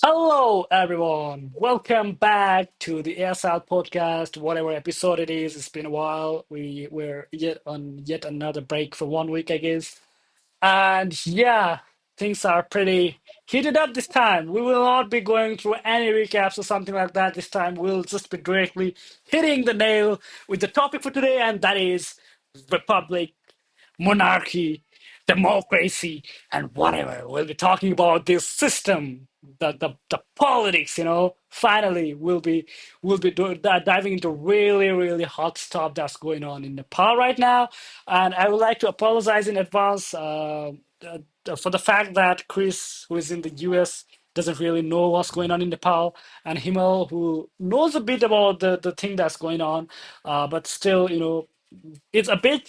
Hello, everyone. Welcome back to the ASL podcast. Whatever episode it is, it's been a while. We're yet another break for 1 week, I guess. And yeah, things are pretty heated up this time. We will not be going through any recaps or something like that this time. We'll just be directly hitting the nail with the topic for today, and that is Republic, monarchy, democracy, and whatever. We'll be talking about this system, the politics. Finally, we'll be diving into really hot stuff that's going on in Nepal right now. And I would like to apologize in advance for the fact that Chris, who is in the US, doesn't really know what's going on in Nepal, and Himal, who knows a bit about the thing that's going on, but still, it's a bit,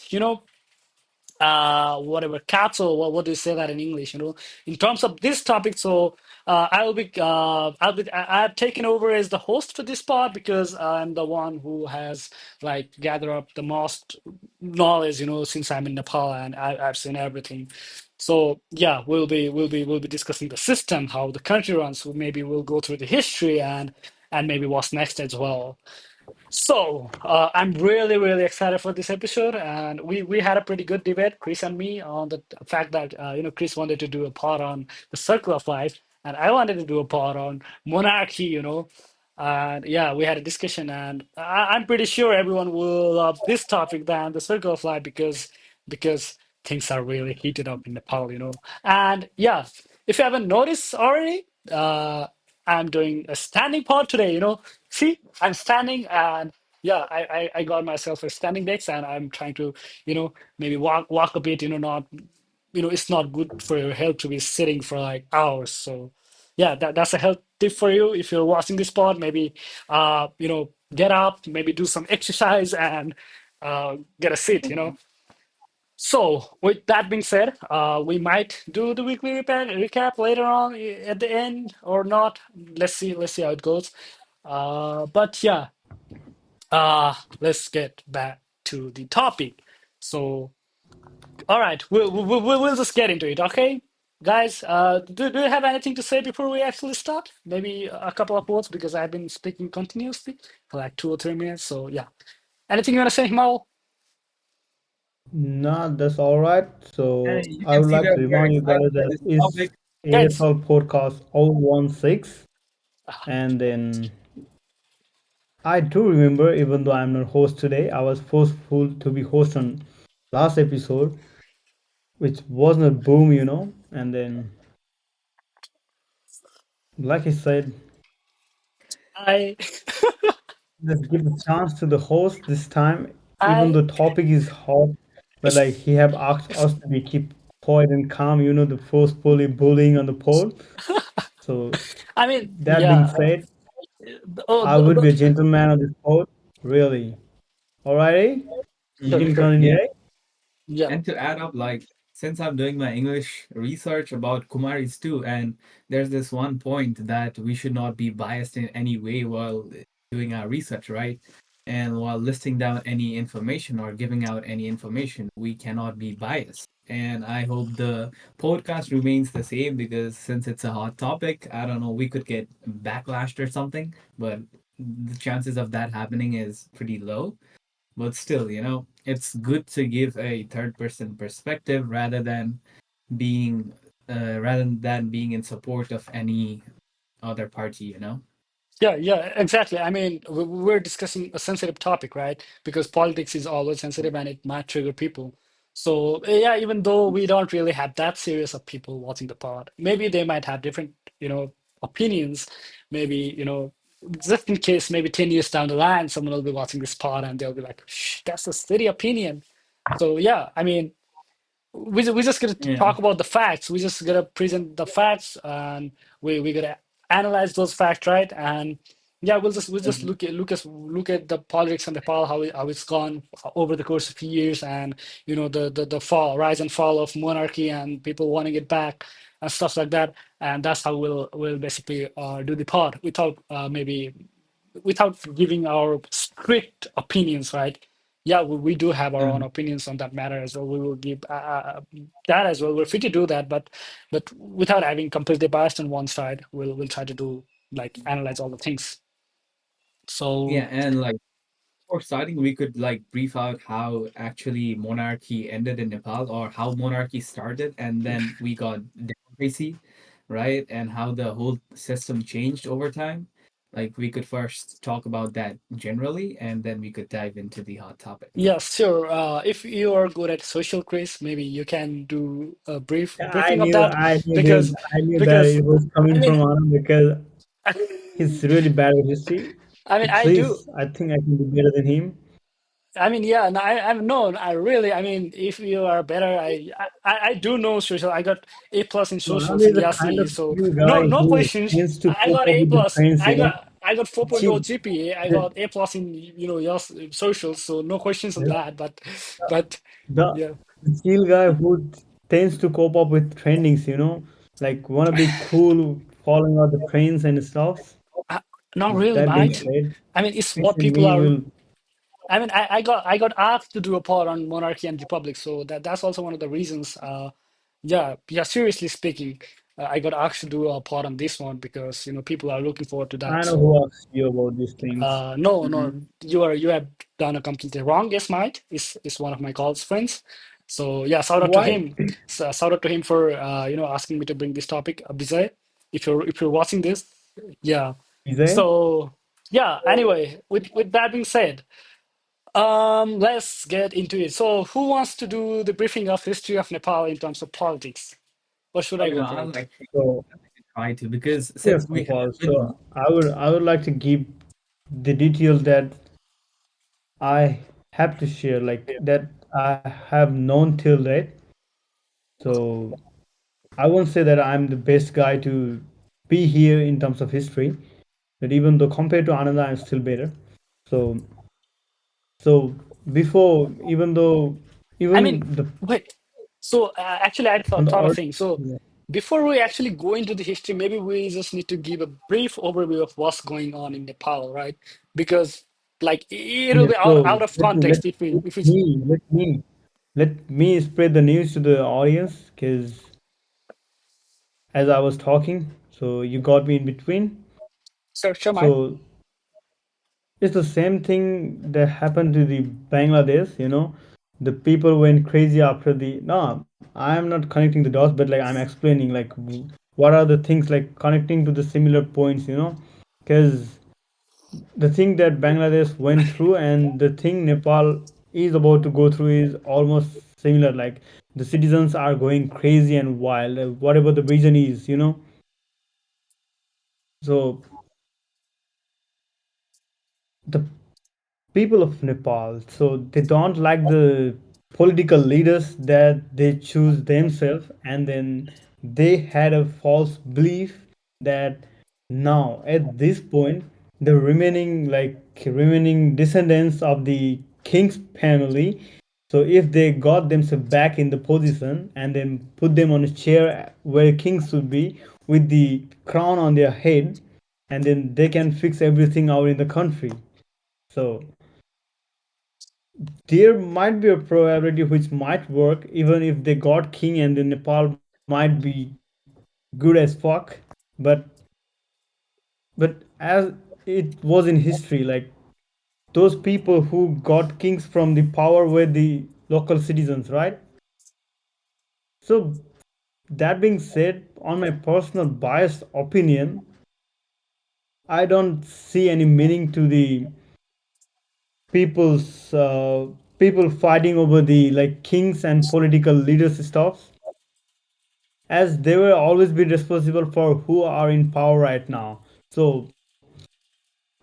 whatever cattle, what do you say that in English, in terms of this topic. So I've taken over as the host for this part because I'm the one who has like gathered up the most knowledge, since I'm in Nepal, and I've seen everything. So yeah, we'll be discussing the system, how the country runs. So maybe we'll go through the history and maybe what's next as well. So I'm really excited for this episode, and we had a pretty good debate, Chris and me, on the fact that Chris wanted to do a part on the circle of life, and I wanted to do a part on monarchy. And yeah, we had a discussion, and I'm pretty sure everyone will love this topic than the circle of life because things are really heated up in Nepal. And yeah, if you haven't noticed already, I'm doing a standing pod today. See, I'm standing, and yeah, I got myself a standing desk, and I'm trying to, maybe walk a bit. Not, it's not good for your health to be sitting for like hours. So yeah, that's a health tip for you if you're watching this pod. Maybe, get up, maybe do some exercise, and get a seat. So, with that being said, we might do the weekly recap later on at the end or not. Let's see how it goes. But yeah, let's get back to the topic. So, all right, we'll just get into it, okay? Guys, do you have anything to say before we actually start? Maybe a couple of words because I've been speaking continuously for like 2 or 3 minutes. So, yeah. Anything you want to say, Himal? Nah, that's all right. So You I can would see like that to we are remind you excited guys for that this is topic. Guys, ASL podcast 016. And then I do remember, even though I'm not host today, I was forceful to be host on last episode, which wasn't a boom. And then, like I said, I, let's give a chance to the host this time, even I, though topic is hot, but like he have asked us to be keep quiet and calm, the forcefully bullying on the poll. So I mean, that being yeah. said, Oh, I would be a gentleman of this poll, really. Alrighty, you sure, can sure. continue. Yeah. Right? Yeah. And to add up, like, since I'm doing my English research about Kumaris too, and there's this one point that we should not be biased in any way while doing our research, right? And while listing down any information or giving out any information, we cannot be biased. And I hope the podcast remains the same because since it's a hot topic, I don't know, we could get backlashed or something, but the chances of that happening is pretty low. But still, it's good to give a third person perspective being rather than being in support of any other party. Yeah, exactly. I mean, we're discussing a sensitive topic, right? Because politics is always sensitive and it might trigger people. So, yeah, even though we don't really have that serious of people watching the pod, maybe they might have different, opinions. Maybe, just in case, maybe 10 years down the line, someone will be watching this pod and they'll be like, Shh, that's a steady opinion. So, yeah, I mean, we just gonna Yeah. talk about the facts. We just gonna present the facts, and we gonna analyze those facts, right? And yeah, we'll just Mhm. look at the politics and Nepal, how it's gone over the course of years, and the fall, rise and fall of monarchy, and people wanting it back and stuff like that. And that's how we'll basically do the pod without maybe without giving our strict opinions, right? yeah, we do have our own Mhm. opinions on that matter as well. We will give that as well. We're free to do that, but without having completely biased on one side, we'll try to do like analyze all the things. So Yeah, and like for starting, we could like brief out how actually monarchy ended in Nepal, or how monarchy started, and then we got democracy, right? And how the whole system changed over time. Like we could first talk about that generally, and then we could dive into the hot topic. yeah, sure. If you are good at social quiz, maybe you can do a brief Yeah, briefing of that because I knew that because it was I coming mean from Anand because he's really bad at history. I mean At I do. least I think I can do better than him. I mean, yeah, no, I'm no, I really, I mean, if you are better, I do know social. I got A plus in So socials Anand in is the kind YASI, of so chill no, guy no who questions. tends to I cope got up A with the plus. trends, you know. I got 4.0 Chill. GPA. I The, got A plus in YAS socials, so no questions on the, that. But the yeah, chill guy who tends to cope up with trendings, you know, like wanna be cool, following out the trends and stuff. uh, not really, That being mate. said, I mean, it's Chris what and people me are. will. I mean, I got asked to do a pod on monarchy and republic, so that's also one of the reasons. Yeah, yeah. Seriously speaking, I got asked to do a pod on this one because people are looking forward to that. I know who So asked you about these things. no, Mhm. no, you have done a completely wrong. Yes, Mike is one of my college friends. So yeah, shout out to Why? him. So, shout out to him for asking me to bring this topic, Bizay. If you're watching this, yeah. Vijay? So yeah. Anyway, with that being said. Let's get into it. So, who wants to do the briefing of history of Nepal in terms of politics? Or should I go for I'll it? actually So, try to, because history since of we Nepal. have been. So, I would like to give the details that I have to share, like that I have known till date. So, I won't say that I'm the best guy to be here in terms of history, but even though compared to Ananda, I'm still better. So, so before, even though, I mean, even the wait. So, actually, I on the thought of art, thing. So, yeah. before we actually go into the history, maybe we just need to give a brief overview of what's going on in Nepal, right? Because, like, it'll Yeah, be so out of context if we if it's let me spread the news to the audience because as I was talking, so you got me in between. sure, Mike. So it's the same thing that happened to the Bangladesh, you know. The people went crazy after the no, I'm not connecting the dots, but like I'm explaining like what are the things like connecting to the similar points, you know, because the thing that Bangladesh went through and the thing Nepal is about to go through is almost similar. Like the citizens are going crazy and wild, whatever the reason is, you know. So the people of Nepal, so they don't like the political leaders that they choose themselves, and then they had a false belief that now at this point the remaining descendants of the king's family, so if they got themselves back in the position and then put them on a chair where kings should be with the crown on their head, and then they can fix everything out in the country. So there might be a probability which might work even if they got king and then Nepal might be good as fuck. But as it was in history, like those people who got kings from the power were the local citizens, right? So that being said, on my personal biased opinion, I don't see any meaning to the people's people fighting over the like kings and political leaders stuff, as they will always be responsible for who are in power right now. So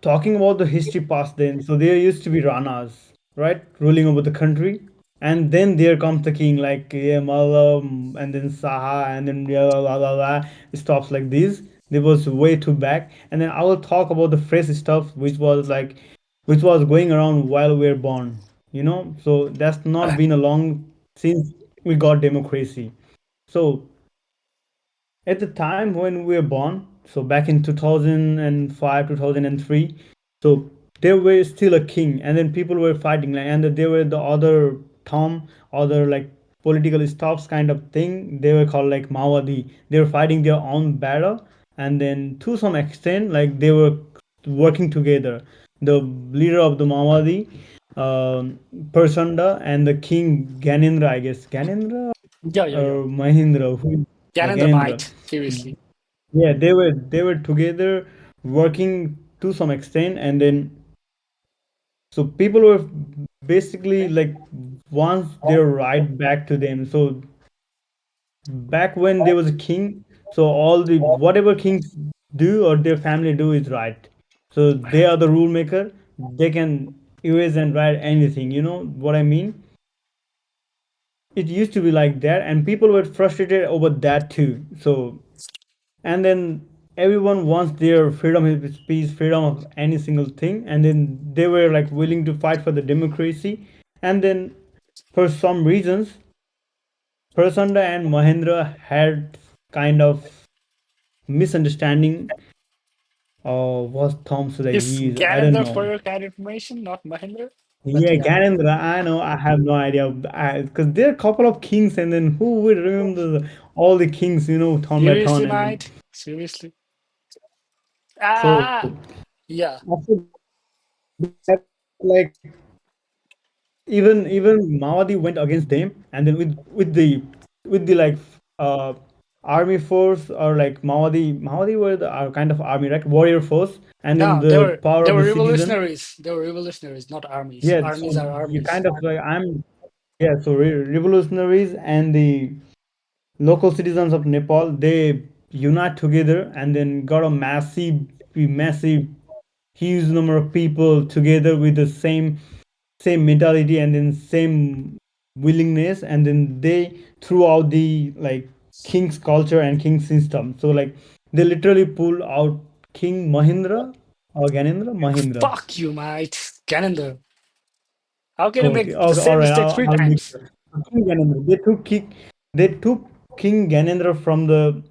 talking about the history past then, so there used to be ranas, right, ruling over the country, and then there comes the king like yeah, Malam, and then Saha, and then yeah, blah, blah, blah, stuff like this. There was way too back, and then I will talk about the fresh stuff which was going around while we were born. You know, so that's not been a long since we got democracy. So at the time when we were born, so back in 2005, 2003, so there were still a king, and then people were fighting, like, and there were the other Tom, other like political staffs kind of thing. They were called like Mawadi. They were fighting their own battle, and then to some extent, like they were working together. The leader of the Mawadi, um, Persanda, and the king Ganendra, I guess Ganendra Yeah, yeah, yeah. or Mahindra, who, yeah, Ganendra Ganendra. might, seriously. Yeah, they were together working to some extent, and then so people were basically like once their right back to them. So back when there was a king, so all the whatever kings do or their family do is right. So they are the rule maker. They can erase and write anything. You know what I mean? It used to be like that, and people were frustrated over that too. So and then everyone wants their freedom of speech, freedom of any single thing, and then they were like willing to fight for the democracy. And then for some reasons, Prasanda and Mahendra had kind of misunderstanding of what Tom should I Is use. I don't Ganendra for know. your kind of information, not Mahendra? But Yeah, yeah, Ganendra, I know, I have no idea. Because there are a couple of kings, and then who would remember all the kings, turn by seriously, turn, and then might, seriously. so Ah, yeah. after that, like even Mawadi went against them, and then with the like uh army force, or like Mawadi were the kind of army, right, warrior force, and then No, the power they of were the citizen. revolutionaries. They were revolutionaries, not armies. Yeah, Armies so are you armies. kind of like I'm yeah, so revolutionaries and the local citizens of Nepal, they unite together and then got a massive huge number of people together with the same mentality and then same willingness, and then they threw out the like king's culture and king system. So like they literally pulled out King Mahindra or Ganendra Mahindra. Fuck you, mate. Ganondorf. How can you Okay, make the okay, all same right. mistake three I'll make times? sure. King Ganendra. They took King Ganendra from the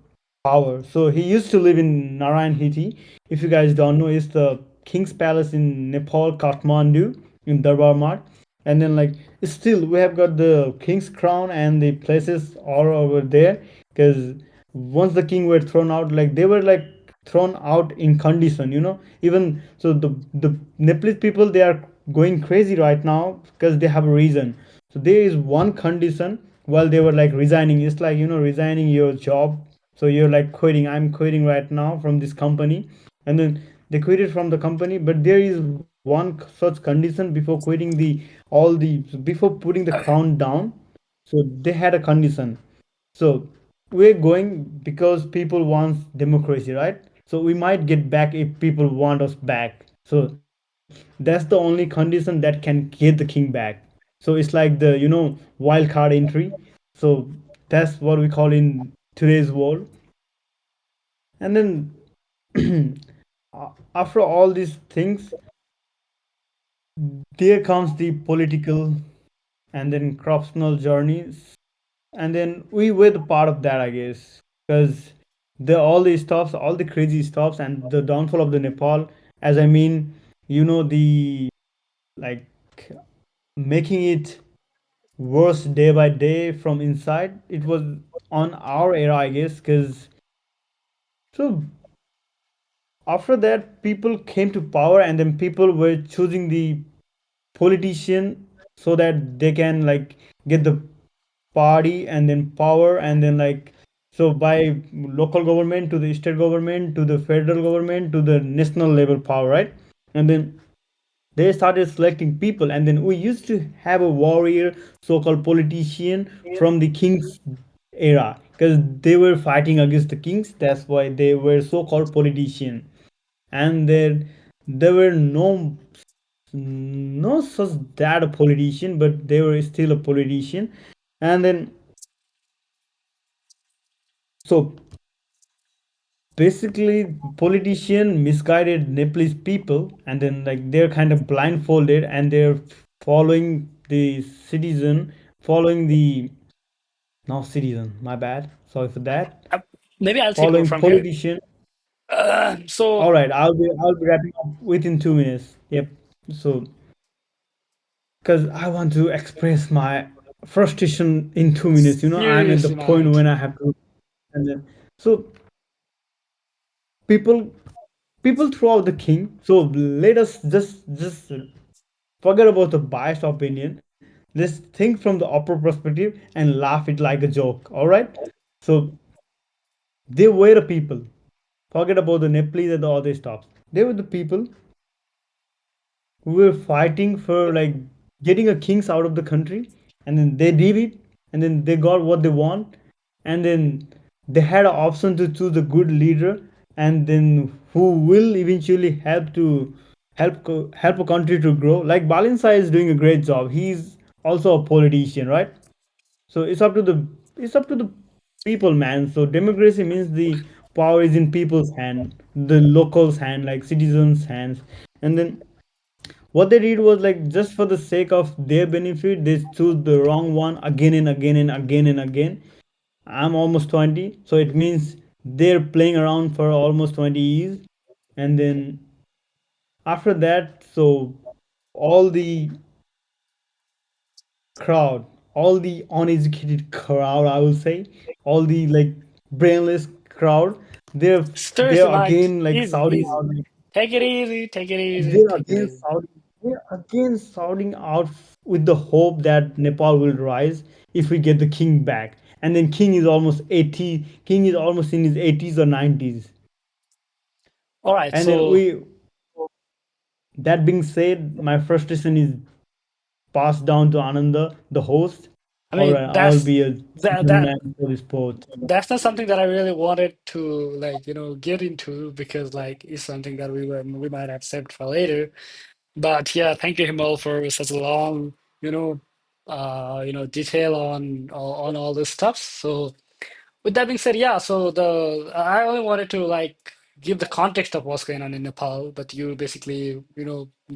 power. So he used to live in Narayan Hiti. If you guys don't know, it's the king's palace in Nepal, Kathmandu, in Darbar Mart. And then like still we have got the king's crown and the places all over there. Because once the king were thrown out, like they were like thrown out in condition. Even so, the Nepalese people, they are going crazy right now because they have a reason. So there is one condition while they were like resigning. It's like resigning your job. So you're like quitting. I'm quitting right now from this company, and then they quitted from the company. But there is one such condition before quitting before putting the crown down. So they had a condition. So we're going because people want democracy, right? So we might get back if people want us back. So that's the only condition that can get the king back. So it's like the wild card entry. So that's what we call in today's world. And then after all these things, there comes the political and then corruptional journeys, and then we were the part of that, I guess, because all the stops, all the crazy stops, and the downfall of the Nepal. As I mean, the like making it worse day by day from inside. It was on our era, I guess, because so after that, people came to power, and then people were choosing the politician so that they can like get the party and then power, and then like so by local government to the state government to the federal government to the national level power, right? And then they started selecting people, and then we used to have a warrior, so-called politician from the king's era, because they were fighting against the kings. That's why they were so-called politician. And then there were no such that a politician, but they were still a politician. And then so basically politician misguided Nepalese people, and then like they're kind of blindfolded, and they're following the citizen, following the not citizen, my bad, sorry for that, Uh, Maybe I'll take over following from here. politician. So All right, I'll be wrapping up within 2 minutes. Yep. So, because I want to express my frustration in 2 minutes. I'm at the Seriously, point man. when I have to, and then so people people throw out the king. So let us just forget about the biased opinion. Let's think from the upper perspective and laugh it like a joke. All right. So they were the people. Forget about the Nepalese and the other stuff. They were the people who were fighting for like getting a kings out of the country, and then they did it, and then they got what they want, and then they had an option to choose a good leader, and then who will eventually help a country to grow. Like Balinsa is doing a great job. He's also a politician, right? So it's up to the people, man. So democracy means the power is in people's hand, the locals' hand, like citizens' hands, and then what they did was like just for the sake of their benefit, they choose the wrong one again and again and again and again. I'm almost 20, so it means they're playing around for almost 20 years, and then after that, so all the crowd, all the uneducated crowd, I will say, all the like brainless crowd, they're Seriously, they're Mike. again like Easy, shouting easy. out like, Take it easy. Take it easy. they're Take it again easy. shouting they're again shouting out with the hope that Nepal will rise if we get the king back. And then king is almost 80, king is almost in his 80s or 90s. All right. And then So, we that being said, my frustration is passed down to Ananda, the host. I All mean, right, I will be a that gentleman for this sport. that's not something that I really wanted to like, get into because like it's something that we might have saved for later. But yeah, thank you, Himal, for such a long, detail on all this stuff. So with that being said, yeah, so the I only wanted to like give the context of what's going on in Nepal, but you basically,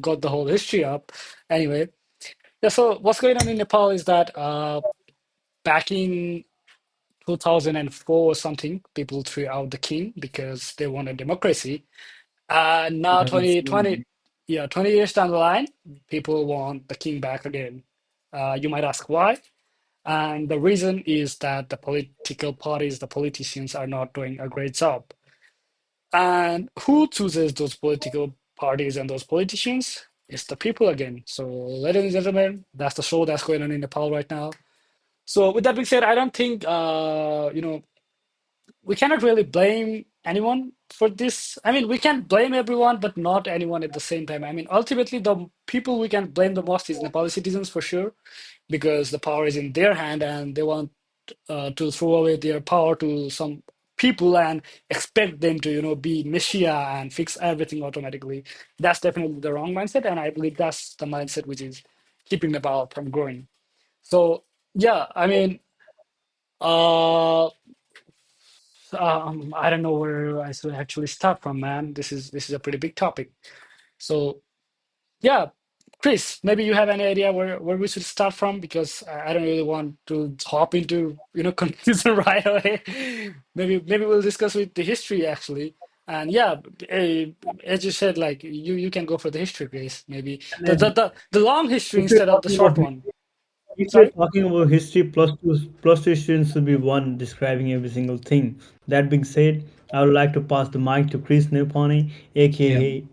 got the whole history up. Anyway, yeah, so what's going on in Nepal is that back in 2004 or something, people threw out the king because they wanted democracy. Now 2020, 2007. yeah, 20 years down the line, people want the king back again. You might ask why. And the reason is that the political parties, the politicians are not doing a great job. And who chooses those political parties and those politicians? It's the people again. So, ladies and gentlemen, that's the show that's going on in Nepal right now. So, with that being said, I don't think, we cannot really blame anyone for this. I mean, we can blame everyone, but not anyone at the same time. I mean, ultimately, the people we can blame the most is Nepali citizens for sure, because the power is in their hand and they want to throw away their power to some people and expect them to, be messiah and fix everything automatically. That's definitely the wrong mindset, and I believe that's the mindset which is keeping Nepal from growing. So, yeah, I mean, uh, I don't know where I should actually start from, man. This is a pretty big topic. So yeah, Chris, maybe you have any idea where we should start from because I don't really want to hop into confusion right away. Maybe we'll discuss with the history actually. And yeah, as you said, like you can go for the history, Chris. Maybe And then the long history if you're instead of the talking about short one. if you're Sorry. talking about history, plus two students should be one describing every single thing. That being said, I would like to pass the mic to Chris Nepani, Yeah. aka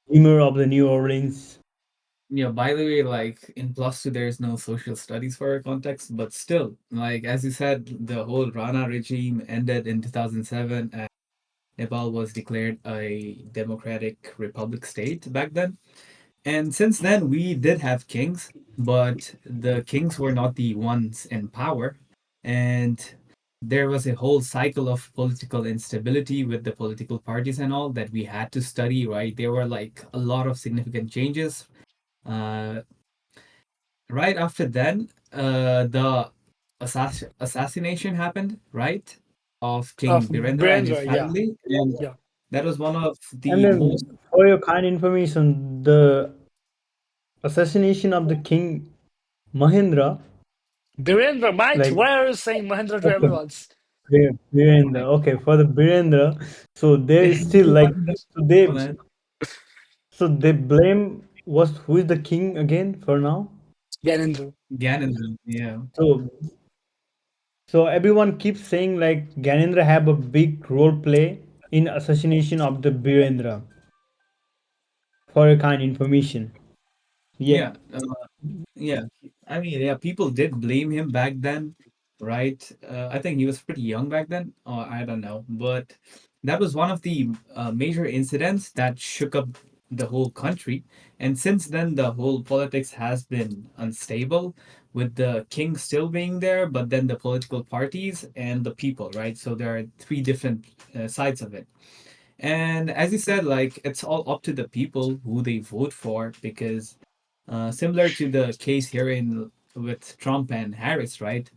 Dreamer of the New Orleans. Yeah, by the way, like in plus two, there's no social studies for our context, but still, like as you said, the whole Rana regime ended in 2007, and Nepal was declared a democratic republic state back then. And since then, we did have kings, but the kings were not the ones in power. And there was a whole cycle of political instability with the political parties and all that we had to study, right? There were like a lot of significant changes. Uh, right after then, the assassination happened, right? Of Of King Birendra and his Brandra, yeah, family. And yeah. that was one of And the most. then, for your kind information, the assassination of the king Mahendra, Birendra, Mike, like, why are you saying Mahendra to okay, everyone? Birendra, Like, okay, for the Birendra, so there is still you like, got it, so they man. so they blame. who is the king again for now? Gyanendra. Ganondorf, yeah. So so everyone keeps saying like Ganendra have a big role play in assassination of the Birendra for a kind information. Yeah, Yeah, yeah, I mean, yeah, people did blame him back then, right? I think he was pretty young back then, or I don't know, but that was one of the major incidents that shook up the whole country. And since then, the whole politics has been unstable, with the king still being there, but then the political parties and the people, right? So there are three different sides of it. And as you said, like it's all up to the people who they vote for, because similar to the case here in with Trump and Harris, right?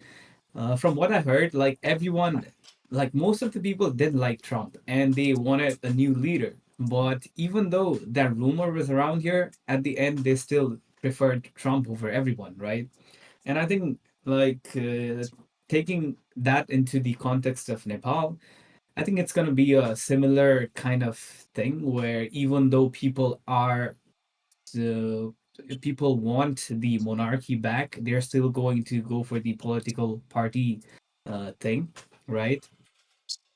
From what I heard, like everyone, like most of the people did like Trump and they wanted a new leader. But even though that rumor was around here, at the end they still preferred Trump over everyone, right? And I think like taking that into the context of Nepal, I think it's going to be a similar kind of thing where even though uh, people want the monarchy back, they're still going to go for the political party thing, right?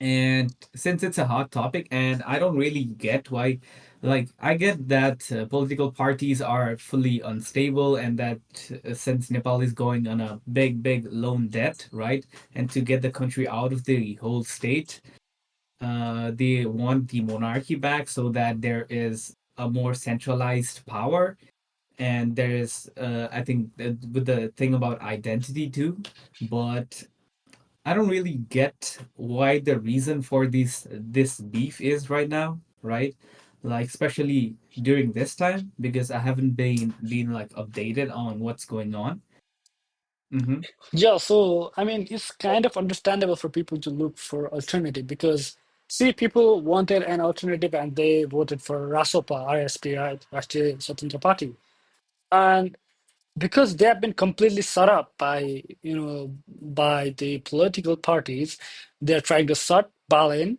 And since it's a hot topic, and I don't really get why, like, I get that political parties are fully unstable, and that since Nepal is going on a big, big loan debt, right? And to get the country out of the whole state, they want the monarchy back so that there is a more centralized power, and there is I think with the thing about identity too. But I don't really get why the reason for this beef is right now, right? Like especially during this time, because I haven't been like updated on what's going on. Mm-hmm. Yeah, so I mean, it's kind of understandable for people to look for alternative because see, people wanted an alternative and they voted for RASOPA, RSP, right, Rashtriya Swatantra Party, and because they have been completely set up by by the political parties, they're trying to shut Balin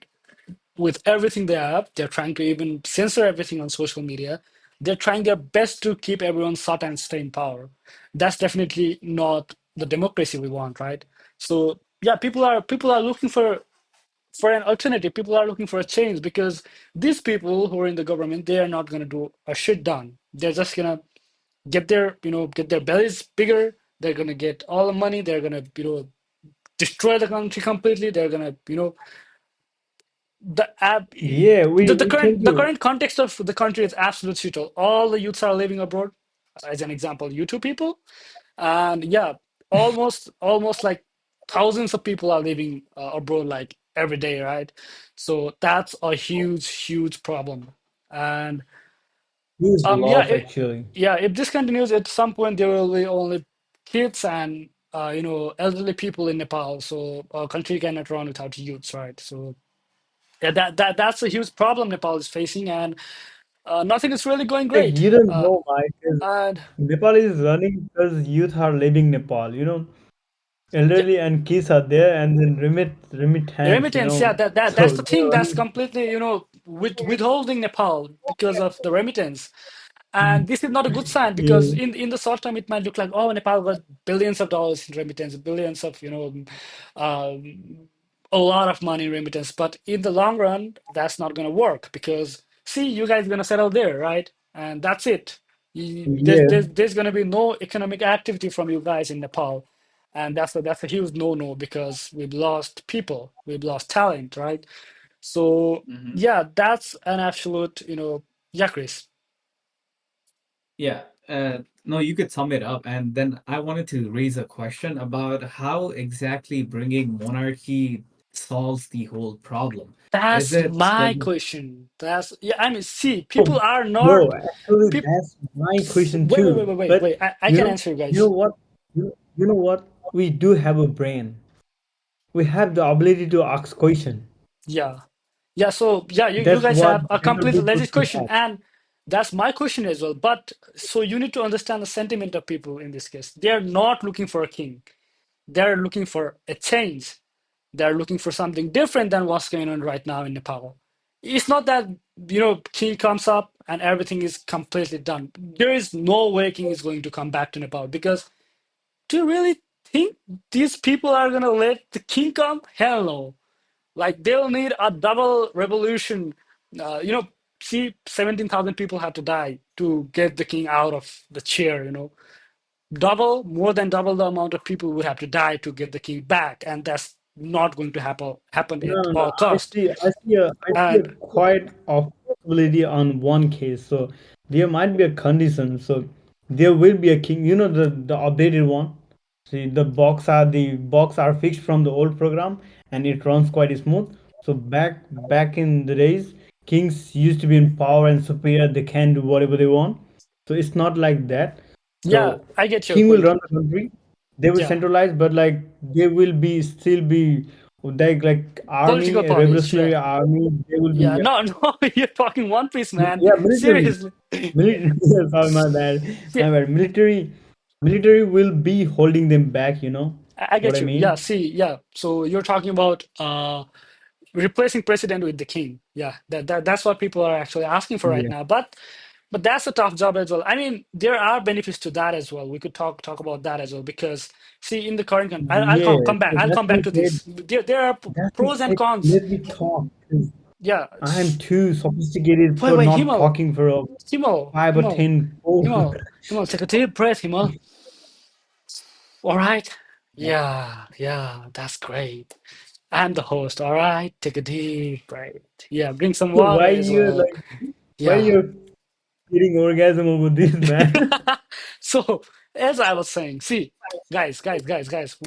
with everything they have. They're trying to even censor everything on social media. They're trying their best to keep everyone shut and stay in power. That's definitely not the democracy we want, right? So yeah, people are looking for an alternative. People are looking for a change because these people who are in the government, they are not gonna do a shit done. They're just gonna get their bellies bigger. They're gonna get all the money. They're gonna destroy the country completely. They're gonna the app yeah, the we tend the to. current context of the country is absolute shit. All the youths are living abroad, as an example, you two people, and yeah, almost like thousands of people are living abroad like every day, right? So that's a huge problem. And Huge yeah, loss actually. if this continues, at some point there will be only kids and elderly people in Nepal. So our country cannot run without youths, right? So yeah, that's a huge problem Nepal is facing, and nothing is really going Like great. you don't know, Mike, 'cause And Nepal is running because youth are leaving Nepal. yeah, Elderly and kids are there, and then remittance. remittance, yeah, that's So the they're thing that's running. completely, withholding Nepal because of the remittance. And this is not a good sign because Yeah, in the short term it might look like, oh, Nepal got billions of dollars in remittance, billions of a lot of money in remittance. But in the long run, that's not going to work because see, you guys going to settle there, right? And that's it. yeah, There's going to be no economic activity from you guys in Nepal, and that's a huge no-no because we've lost people, we've lost talent, right? So Mm-hmm. yeah, that's an absolute, yeah, Chris. Yeah. No, you could sum it up. And then I wanted to raise a question about how exactly bringing monarchy solves the whole problem. Is That's it my going question. That's yeah. I mean, see, oh, people are bro. not Actually, people. that's my question Wait, wait, wait, too. wait, wait, But wait. I you can know, answer you you know guys. what? You know what? We do have a brain. We have the ability to ask question. Yeah, yeah. So yeah, you That's guys what have a better completely people legit should question, have. and that's my question as well. But so you need to understand the sentiment of people in this case. They are not looking for a king. They're looking for a change. They're looking for something different than what's going on right now in Nepal. It's not that king comes up and everything is completely done. There is no way king is going to come back to Nepal because do you really think these people are gonna let the king come? Hell no. Like they'll need a double revolution. You know, see, 17,000 people had to die to get the king out of the chair. You know, double, more than double the amount of people would have to die to get the king back, and that's not going to happen No, at no, no. all cost. I see a And quite of possibility on one case. So there might be a condition. So there will be a king. You know the updated one. See the box are fixed from the old program and it runs quite smooth. So back in the days, kings used to be in power and superior. They can do whatever they want. So it's not like that. yeah, So I get your king will point. run the country. They will Yeah, centralize, but like they will be still be like political army, a parties. Yeah, revolutionary army. They will be yeah. No, no, you're talking One Piece, man. yeah military. Seriously. Military. Sorry, my bad. Yeah, My bad. Military will be holding them back. You know I what get I you. Yeah, mean? see, yeah. So you're talking about replacing president with the king. Yeah, that's what people are actually asking for right Yeah. now. But that's a tough job as well. I mean, there are benefits to that as well. We could talk about that as well because see, in the current, I'll Yeah. come back. So I'll that's come what back I to said. this. There are That's what pros and I said. cons. Let me talk. 'Cause Yeah. I am too sophisticated Wait, for wait, not Himal, talking for a five or Himal, 10. Oh. Himal. Take a deep breath, Himal. All right. Yeah, yeah, that's great. I'm the host. All right. Take a deep breath. Yeah, bring some So water as well. why Yeah. you're getting orgasm over this, man? So, as I was saying, see, guys,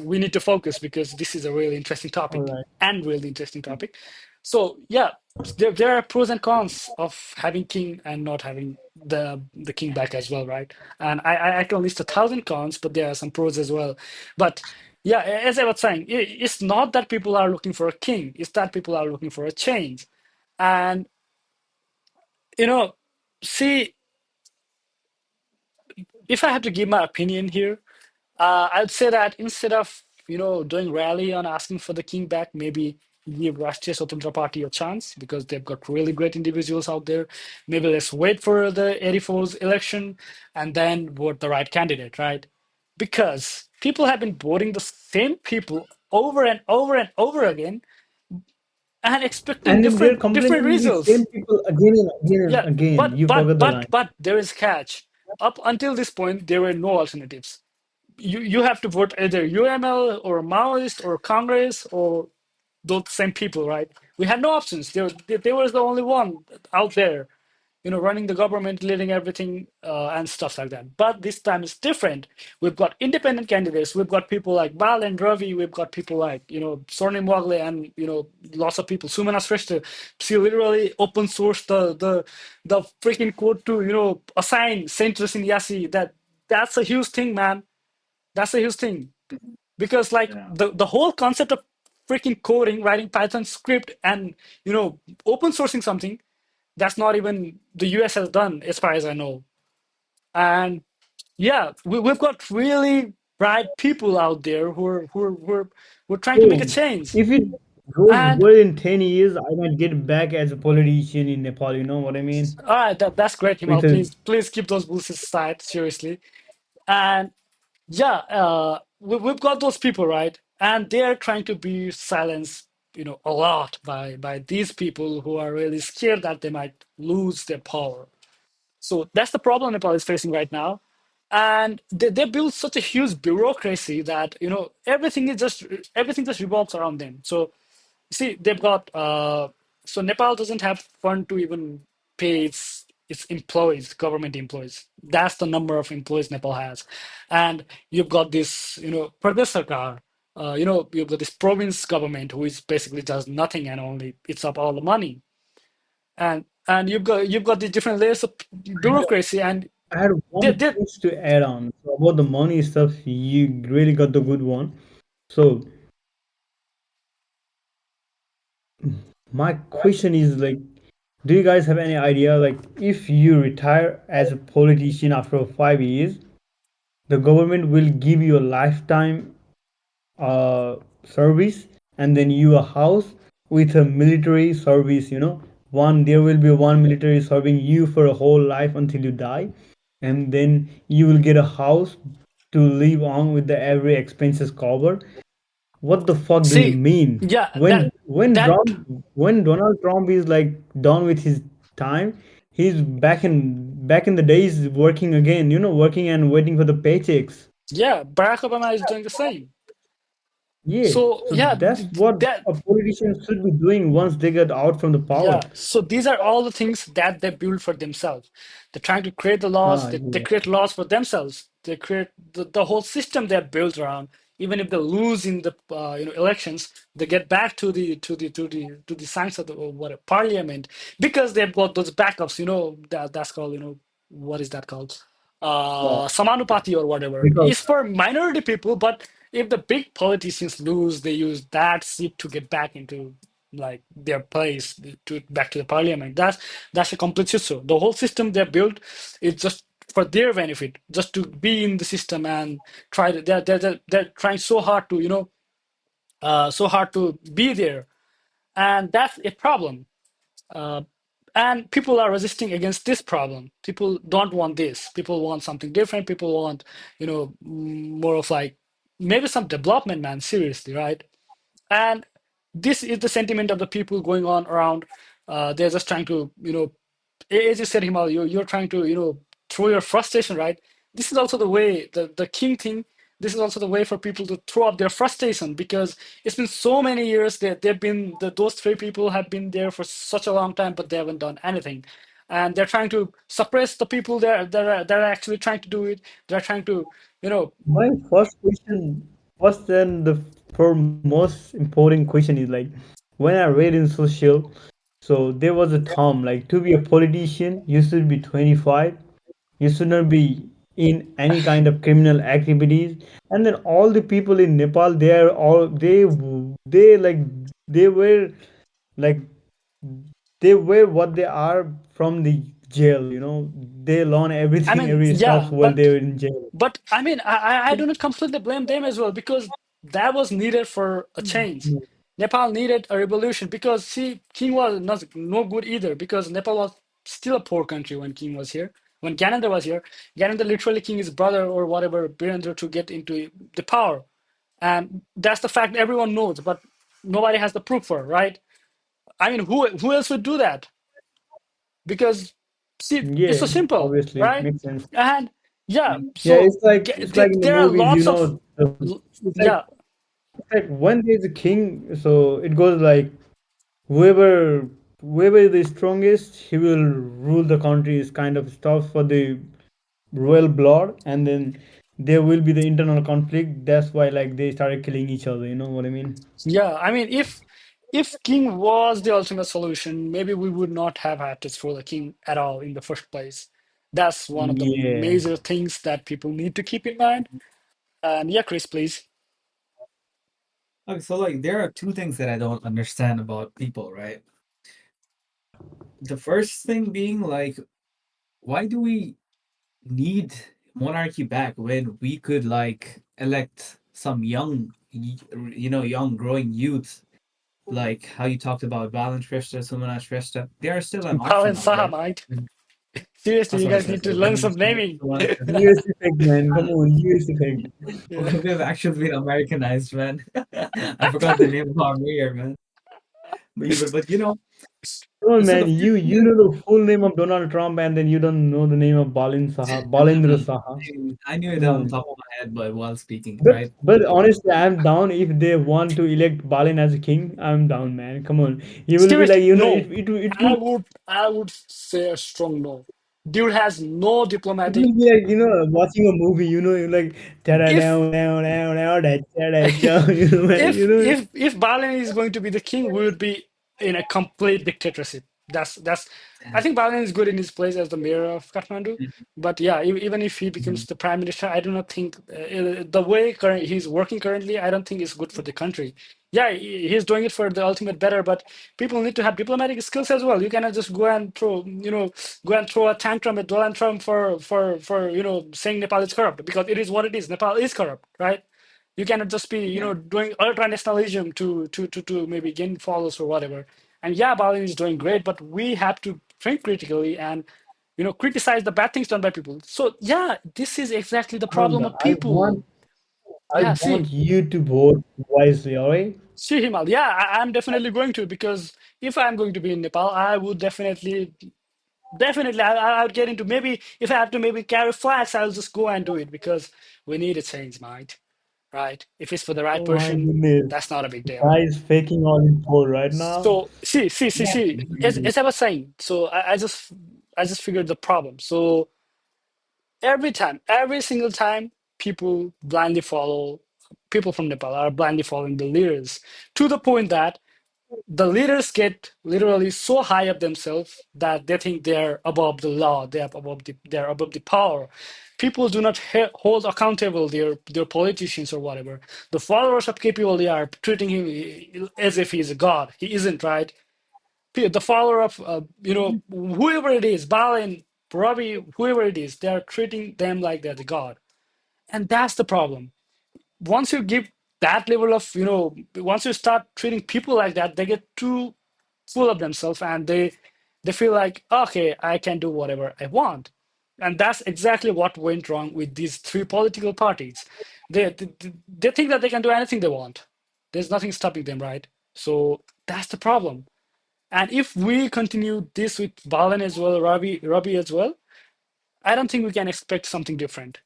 we need to focus because this is a really interesting All topic right. and really interesting topic. So, yeah, there are pros and cons of having king and not having the king back as well, right? And I can list 1,000 cons, but there are some pros as well. But yeah, as I was saying, it's not that people are looking for a king; it's that people are looking for a change. And you know, see, if I have to give my opinion here. I'd say that instead of doing rally on asking for the king back, maybe give Rashtriya Swatantra Party a chance because they've got really great individuals out there. Maybe let's wait for the 84's election and then vote the right candidate, right? Because people have been voting the same people over and over and over again and expecting And then they're different complaining the same results. people again and again and Yeah, again. You forgot the line. but there is catch. Up until this point, there were no alternatives. You have to vote either UML or Maoist or Congress or those same people, right? We had no options. They was the only one out there, running the government, leading everything, and stuff like that. But this time it's different. We've got independent candidates. We've got people like Bal and Ravi. We've got people like, Sornim Wagle and, lots of people. Sumana Shrestha. She literally open sourced the freaking code to, assign centers in Yasi. That's a huge thing, man. That's a huge thing because like Yeah. the whole concept of freaking coding, writing Python script, and open sourcing something that's not even the US has done, as far as I know. And yeah, we've got really bright people out there who are trying to make a So change. if it goes And well in 10 years, I might get back as a politician in Nepal. You know what I mean? all right, that's great, With Himal. a Please keep those bullshit aside, seriously. And yeah, we've got those people, right? And they're trying to be silenced, a lot by these people who are really scared that they might lose their power. So that's the problem Nepal is facing right now. And they built such a huge bureaucracy that everything just revolves around them. So see, they've got so Nepal doesn't have fund to even pay its employees, government employees. That's the number of employees Nepal has, and you've got this, Pradesh Sarkar. You've got this province government who is basically does nothing and only eats up all the money, and you've got these different layers of bureaucracy, and I had they one they thing to add on. So about the money stuff, you really got the good one. So my question is like, do you guys have any idea like if you retire as a politician after 5 years, the government will give you a lifetime service and then you a house with a military service, one there will be one military serving you for a whole life until you die, and then you will get a house to live on with the every expenses covered. What the fuck do you See, mean? yeah, When that Donald Trump is like done with his time, he's back in the days working again, working and waiting for the paychecks. yeah, Barack Obama is doing the same. Yeah, So so yeah, that's what that a politician should be doing once they get out from the power. yeah, so these are all the things that they build for themselves. They're trying to create the laws, they Yeah. create laws for themselves. They create the whole system they're built around. Even if they lose in the elections, they get back to the science of the or what parliament because they've got those backups. That's called what is that called? Yeah. Samanupati or whatever. Because It's for minority people, but if the big politicians lose, they use that seat to get back into like their place to back to the parliament. That's a complete system. The whole system they built is just for their benefit, just to be in the system and try to they're trying so hard to so hard to be there, and that's a problem. Uh, and people are resisting against this problem. People don't want this. People want something different. People want more of like maybe some development, man. Seriously, right? And this is the sentiment of the people going on around. They're just trying to, as you said, Himal, you're trying to, throw your frustration, right? This is also the way, the king thing, this is also the way for people to throw up their frustration because it's been so many years that those three people have been there for such a long time, but they haven't done anything. And they're trying to suppress the people that are actually trying to do it. They're trying to, you know, my first question, first and the for most important question is like, when I read in social, so there was a term like to be a politician, you should be 25. You should not be in any kind of criminal activities. And then all the people in Nepal, they are all they like they were like they were what they are from the jail. They learn I everything, mean, every stuff yeah, while but they were in jail. I mean, I do not completely blame them as well because that was needed for a change. Nepal needed a revolution because see, King was not no good either because Nepal was still a poor country when King was here. When Gyanendra was here, Gyanendra literally king his brother or whatever Birendra to get into the power, and that's the fact everyone knows, but nobody has the proof for, right? I mean, who else would do that? Because see, it's so Yeah, simple, obviously right? makes sense. And yeah, Yeah, so it's like in the there are movies, lots of it's like yeah. when there's a king, so it goes like whoever whoever is the strongest, he will rule the country is kind of stuff for the royal blood, and then there will be the internal conflict. That's why like they started killing each other. You know what I mean? Yeah, I mean, if king was the ultimate solution, maybe we would not have had to throw the king at all in the first place. That's one of the Yeah. major things that people need to keep in mind. And yeah, Chris, please. Okay, so like there are two things that I don't understand about people, right? The first thing being like, why do we need monarchy back when we could like elect some young growing youth, like how you talked about Balan Shrestha, Sumana Shrestha. They are still an option Balance out there. Sahamite. Mhm. Oh, Seriously, you sorry, guys sorry, need to sorry. learn Balan some naming. Sumana Shrestha. US effect, man. Come on, US effect. Yeah. Okay, we've actually been Americanized, man. I forgot the name of our mayor, man. But Come on, so the man. first thing You is, know the full name of Donald Trump, and then you don't know the name of Balin Saha, Balendra Saha. I knew it Come on on. top of my head, but while speaking, But right? but honestly, I'm down if they want to elect Balin as a king. I'm down, man. Come on. He will be like, Seriously, it no. it I will would I would say a strong no. Dude has no it will diplomatic. be like, watching a movie, you're like, ta-da, If down, down, down, down, da, ta-da, down, man, if Biden is going to be the king, we would be in a complete dictatorship. That's. I think Biden is good in his place as the mayor of Kathmandu, but yeah, even if he becomes Mhm. the prime minister, I do not think the way he's working currently, I don't think is good for the country. Yeah, he's doing it for the ultimate better, but people need to have diplomatic skills as well. You cannot just go and throw a tantrum at Donald Trump for saying Nepal is corrupt because it is what it is. Nepal is corrupt, right? You cannot just be Yeah. doing ultra nationalism to maybe gain followers or whatever. And yeah, Bali is doing great, but we have to think critically and criticize the bad things done by people. So yeah, this is exactly the And problem of I want people. I Yeah, want you to vote wisely, alright? see Himal. Yeah, I'm definitely going to, because if I'm going to be in Nepal, I would definitely, I would get into, maybe if I have to maybe carry flags, I'll just go and do it, because we need a change, mate. Right? If it's for the right Oh my person, goodness. that's not a big The deal. guy is faking all info right now. So see. As I was saying, so I just figured the problem. So every time, every single time, people from Nepal are blindly following the leaders, to the point that the leaders get literally so high up themselves that they think they're above the law, they're above the power. People do not hold accountable their politicians or whatever. The followers of KPOL are treating him as if he's a god. He isn't, right? The follower of whoever it is, Balin, Robbie, whoever it is, they're treating them like they're the god, and that's the problem. Once you give that level of once you start treating people like that, they get too full of themselves, and they feel like, okay, I can do whatever I want. And that's exactly what went wrong with these three political parties. They think that they can do anything they want. There's nothing stopping them, right? So that's the problem. And if we continue this with Balan as well, Rabi as well, I don't think we can expect something different,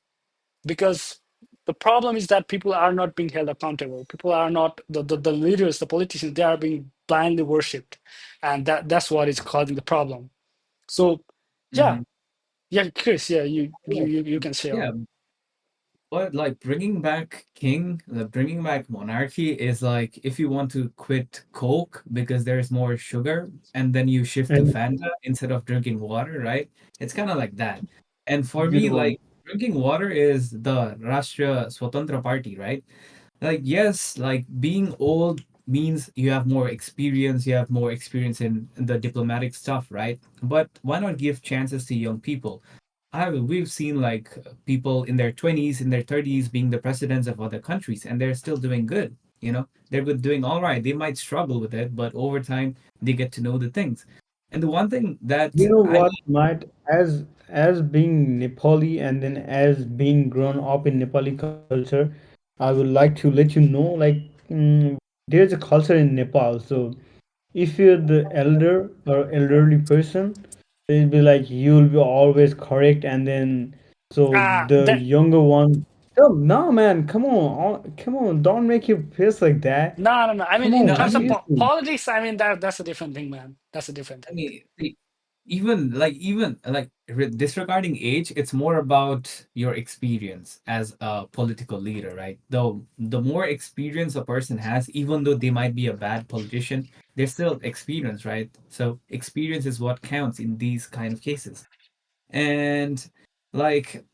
because the problem is that people are not being held accountable. People are not the leaders, the politicians, they are being blindly worshipped. And that's what is causing the problem. So yeah, Mhm. yeah, Chris, yeah, you you Yeah, you, you can say yeah, on. but like bringing back monarchy is like if you want to quit Coke because there's more sugar and then you shift to And Fanta instead of drinking water, right? It's kind of like that. And for good me, one. like drinking water is the Rashtriya Swatantra Party, right? Like yes, like being old means you have more experience in the diplomatic stuff, right? But why not give chances to young people? We've seen like people in their 20s, in their 30s being the presidents of other countries, and they're still doing good. They're good, doing all right. They might struggle with it, but over time they get to know the things. And the one thing that You know I what, might as being Nepali and then as being grown up in Nepali culture, I would like to let you know, like, there's a culture in Nepal. So if you're the elder or elderly person, they'll be like you'll be always correct, and then so the That younger one, oh no man, come on, come on, don't make your face like that. no. I mean, Come in no, on, I terms of mean, seriously. politics, I mean, that's a different thing, man. That's a different I thing. mean, even disregarding age, it's more about your experience as a political leader, right? Though the more experience a person has, even though they might be a bad politician, they're still experienced, right? So experience is what counts in these kind of cases. And like,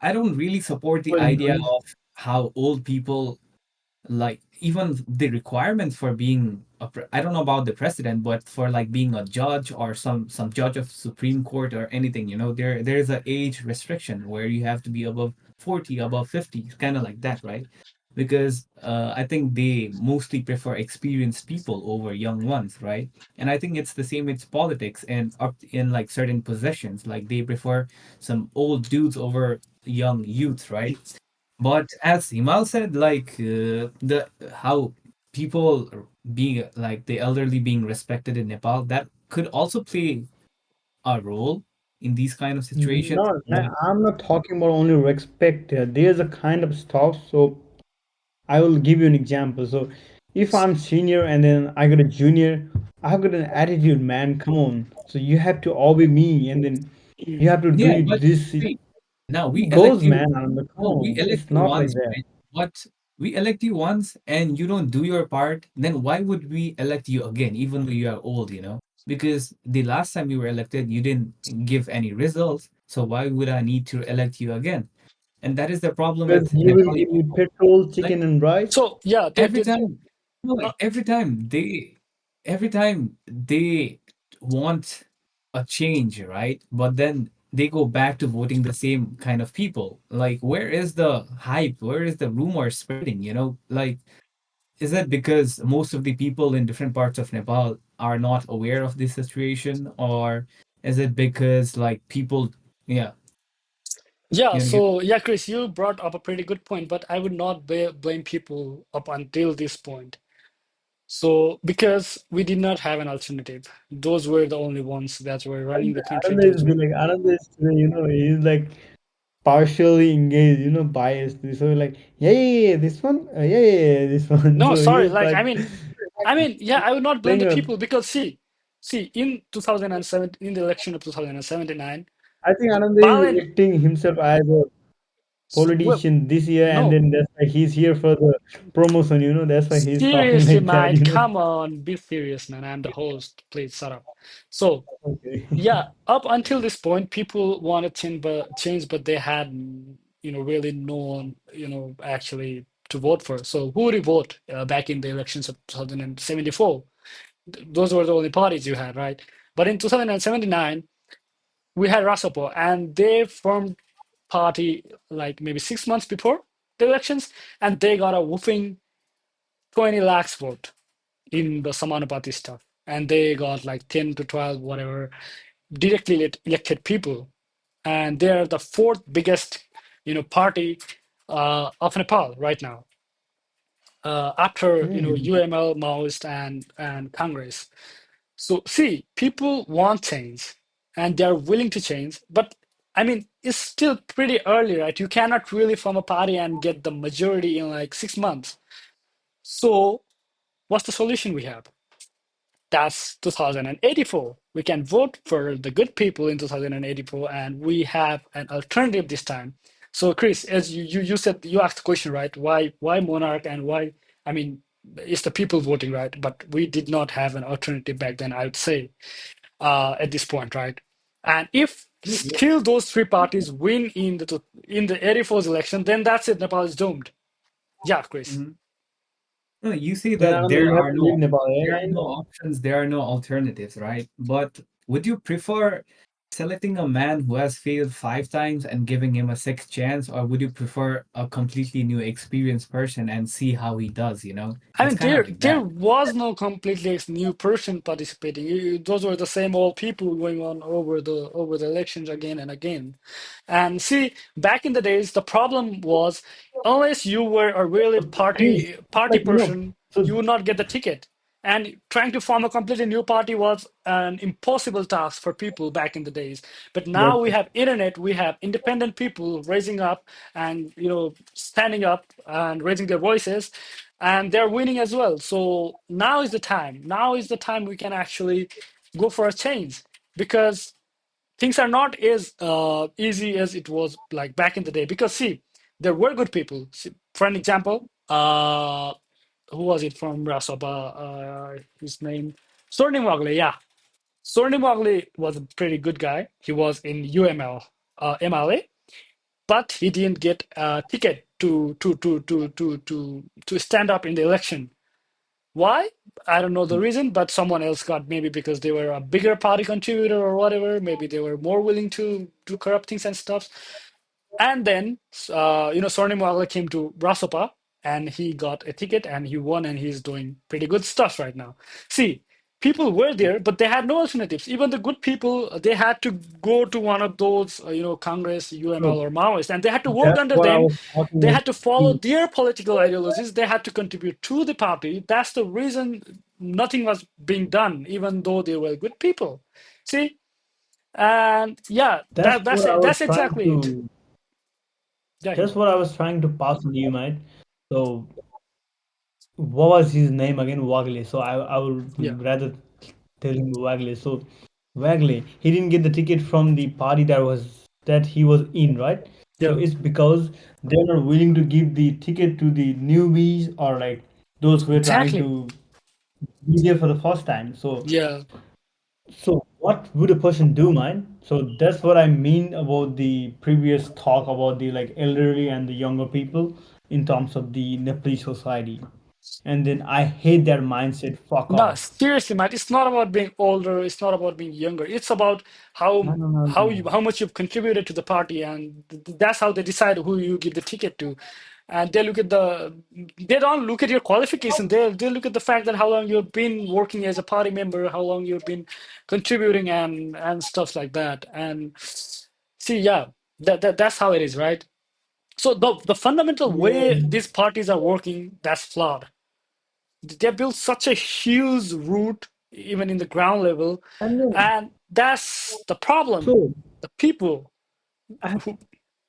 I don't really support the Well, idea nice. of how old people, like even the requirements for being I don't know about the president, but for like being a judge or some judge of Supreme Court or anything, there is a age restriction where you have to be above 40, above 50, kind of like that, right? Because I think they mostly prefer experienced people over young ones, right? And I think it's the same with politics and up in like certain positions, like they prefer some old dudes over young youths, right? But as Himal said, like the how people being like the elderly being respected in Nepal, that could also play a role in these kind of situations. No, Like, I'm not talking about only respect. There's a kind of stuff. So I will give you an example. So if I'm senior and then I got a junior, I've got an attitude, man. Come on. So you have to obey me, and then you have to yeah, do but this. see, now we It elect goes, you. man. I'm like, come No, we on. elect It's you not like once, that. right? But we elect you once and you don't do your part, then why would we elect you again, even though you are old? Because the last time you were elected, you didn't give any results. So why would I need to elect you again? And that is the problem Because with you will Nepali give me people. petrol, Like chicken, and rice. So yeah, every time, like every time they want a change, right? But then they go back to voting the same kind of people. Like, where is the hype? Where is the rumor spreading? Like, is that because most of the people in different parts of Nepal are not aware of this situation, or is it because like people? Yeah, Yeah, you know, so yeah, Chris, you brought up a pretty good point, but I would not blame people up until this point. So, because we did not have an alternative, those were the only ones that were running the country. Ananda is Those be were, like Ananda is he's like partially engaged, biased. So like this one, this one. no, So he sorry, was like like yeah, I would not blame playing the a. people because see, in 2007, in the election of 2079, I think the Ananda is Palin, acting himself as a well, politician this year, and no, then that's why he's here for the promotion. That's why he's talking seriously, like that. mate, come on, be serious, man. I'm the host. Please shut up. So. Okay. Yeah, up until this point, people wanted change, but they had, really no one, actually to vote for. So who would you vote back in the elections of 2074? Those were the only parties you had, right? But in 2079, we had Rasopo, and they formed party like maybe 6 months before the elections, and they got a whooping 20 lakhs vote in the Samanapati stuff. And they got like 10 to 12, whatever, directly elected people, and they're the fourth biggest, party of Nepal right now, after Hmm. UML, Maoist, and Congress. So see, people want change, and they're willing to change, but I mean, it's still pretty early, right? You cannot really form a party and get the majority in like 6 months. So what's the solution we have? That's 2084. We can vote for the good people in 2084, and we have an alternative this time. So, Chris, as you said, you asked the question, right? Why monarch and why? I mean, it's the people voting, right? But we did not have an alternative back then, I would say, at this point, right? And if still those three parties win in the 84's election, then that's it. Nepal is doomed. Yeah, Chris. Mhm. No, you say Then that Ananda, there you have are to leave Nepal, there are eh? no options, there are no alternatives, right? But would you prefer selecting a man who has failed 5 times and giving him a sixth chance, or would you prefer a completely new experienced person and see how he does, you know? I It's mean, kind of like there that. was no completely new person participating. Those were the same old people going on over the elections again and again. And see, back in the days, the problem was unless you were a really So Chris, party like person, so you would not get the ticket. And trying to form a completely new party was an impossible task for people back in the days. But yes, now we have internet, we have independent people raising up and standing up and raising their voices, and they're winning as well. So now is the time. Now is the time we can actually go for a change, because things are not as easy as it was like back in the day. Because see, there were good people. See, for an example, who was it from Rasaba? His name, Sorny Mogley. Yeah, Sorny Mogley was a pretty good guy. He was in UML, MLA, but he didn't get a ticket to stand up in the election. Why? I don't know the reason, but someone else got, maybe because they were a bigger party contributor or whatever. Maybe they were more willing to do corrupt things and stuff. And then, Sorny Moala came to Rasapa, and he got a ticket and he won, and he's doing pretty good stuff right now. See, people were there, but they had no alternatives. Even the good people, they had to go to one of those, Congress, UML, so or Maoist, and they had to work that's under what I them. was talking They about. had to follow their political ideologies. They had to contribute to the party. That's the reason nothing was being done, even though they were good people. See, and yeah, That's that's what I it. was That's trying exactly it. to. Yeah, That's Hima. what I was trying to pass on you, mate. So what was his name again? Wagle. So I Yeah. would rather tell him Wagle. So Wagle, he didn't get the ticket from the party that he was in, right? So Yeah, it's because they're not willing to give the ticket to the newbies or like those who are trying exactly. to be there for the first time. Yeah. So what would a person do, man? So that's what I mean about the previous talk about the like elderly and the younger people in terms of the Nepalese society. And then I hate their mindset. Fuck No, off. seriously, man. It's not about being older. It's not about being younger. It's about No, how no, no, how no. you how much you've contributed to the party, and that's how they decide who you give the ticket to. and they look at they don't look at your qualification. They look at the fact that how long you've been working as a party member, how long you've been contributing, and stuff like that. And see, yeah, that's how it is, right? So the fundamental way Yeah. these parties are working, that's flawed. They built such a huge root, even in the ground level, And then, and that's the problem. so The people I who, I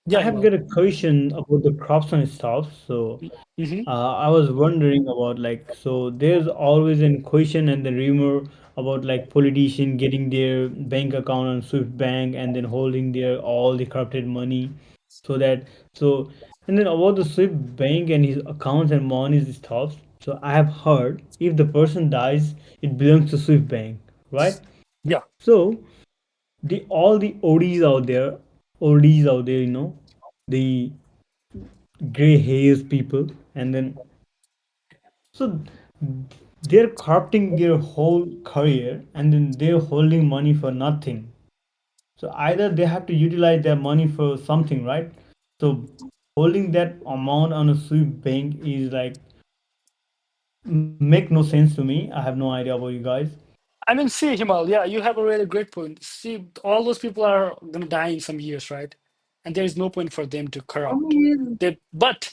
yeah, have Himal. got a question about the crops and stuff. So Hmm. I was wondering about like, so there's always a question and the rumor about like politician getting their bank account on Swift Bank and then holding their all the corrupted money, so that so and then about the Swift Bank and his accounts and money stuff. So I have heard if the person dies, it belongs to Swift Bank, right? Yeah. So the all the ODs out there, the gray hairs people, and then so they're corrupting their whole career and then they're holding money for nothing. So either they have to utilize their money for something, right? So holding that amount on a sweep bank is like make no sense to me. I have no idea about you guys. I mean, see, Himal, yeah, you have a really great point. See, all those people are gonna die in some years, right? And there is no point for them to I corrupt. mean, But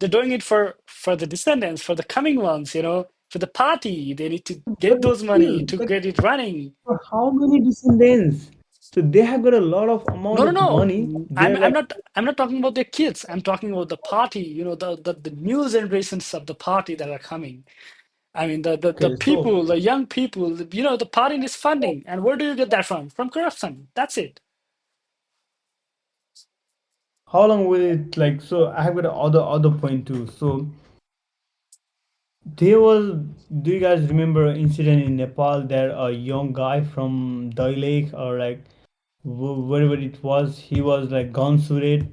they're doing it for the descendants, for the coming ones, for the party. They need to but get those money still, to like get it running. for how many descendants? So they have got a lot of amount No, no, of no. money. I'm They're I'm like, not I'm not talking about their kids. I'm talking about the party, the new generations of the party that are coming. I mean, the okay, so people, the young people, the party is funding. And where do you get that from? From corruption. That's it. how long will it like? So I have got a other point too. So there was, do you guys remember an incident in Nepal that a young guy from Dai Lake or like wherever it was, he was like gun suited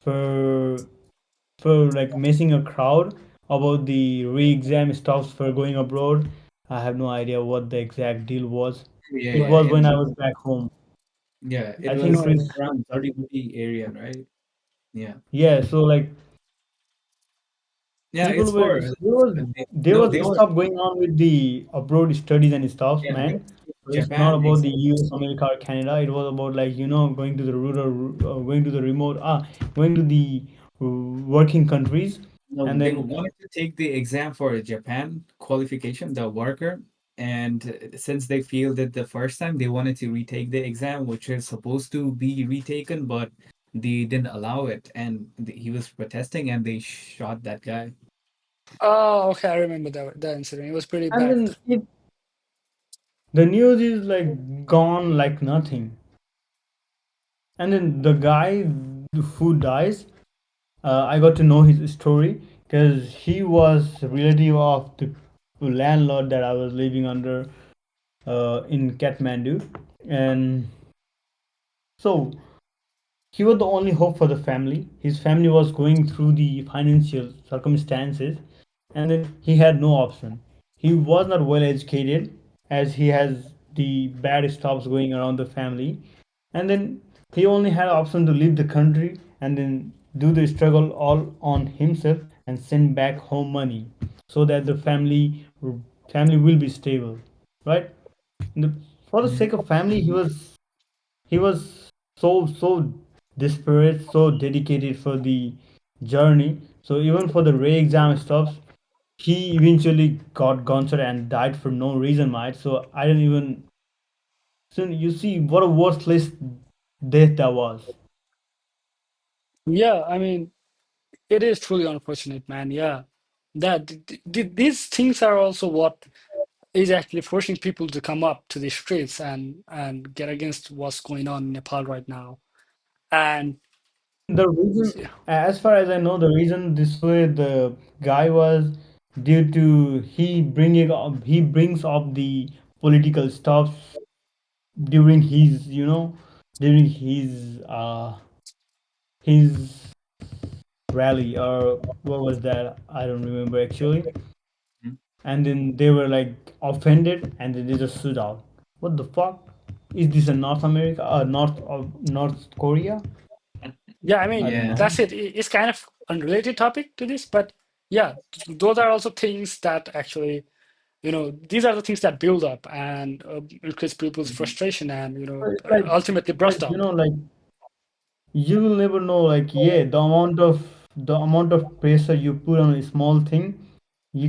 for like messing a crowd about the re-exam stuffs for going abroad. I have no idea what the exact deal was. Yeah, It yeah, was Right. when I was back home. yeah. It I think was No. around 30 area, right? Yeah. yeah. So like Yeah, people it's were for there no, was they were stuff going on with the abroad studies and stuff, yeah, they man. were So it's not Japan about the exam. US, America, or Canada. It was about like going to the going to the remote, going to the working countries, No, and they then wanted to take the exam for Japan qualification, the worker, and since they failed it the first time, they wanted to retake the exam, which is supposed to be retaken, but they didn't allow it, and he was protesting, and they shot that guy. Oh, okay. I remember that incident. It was pretty and bad. then the news is like gone like nothing. And then the guy who dies, I got to know his story because he was a relative of the landlord that I was living under in Kathmandu, and so he was the only hope for the family. His family was going through the financial circumstances, and then he had no option. He was not well educated, as he has the bad stuffs going around the family, and then he only had option to leave the country and then do the struggle all on himself and send back home money so that the family will be stable, right? For the sake of family, he was so desperate, so dedicated for the journey. So even for the re-exam stuff, he eventually got gunsshot and died for no reason, mate. So I don't even. So you see what a worthless death that was. Yeah, I mean, it is truly unfortunate, man. Yeah. These things are also what is actually forcing people to come up to the streets and get against what's going on in Nepal right now. And And the reason, as far as I know, the reason this way the guy was due to he brings up the political stuff during during his rally or what was that? I don't remember actually. Mhm. And then they were like offended and then they just stood out. What the fuck? Is this a North America, North Korea? yeah, I I mean, don't Yeah. know. that's it. It's kind of unrelated topic to this, but yeah, those are also things that actually, these are the things that build up and increase people's Mhm. frustration and, It's like, ultimately burst you out. know, like you will never know, like, yeah, the amount of pressure you put on a small thing, you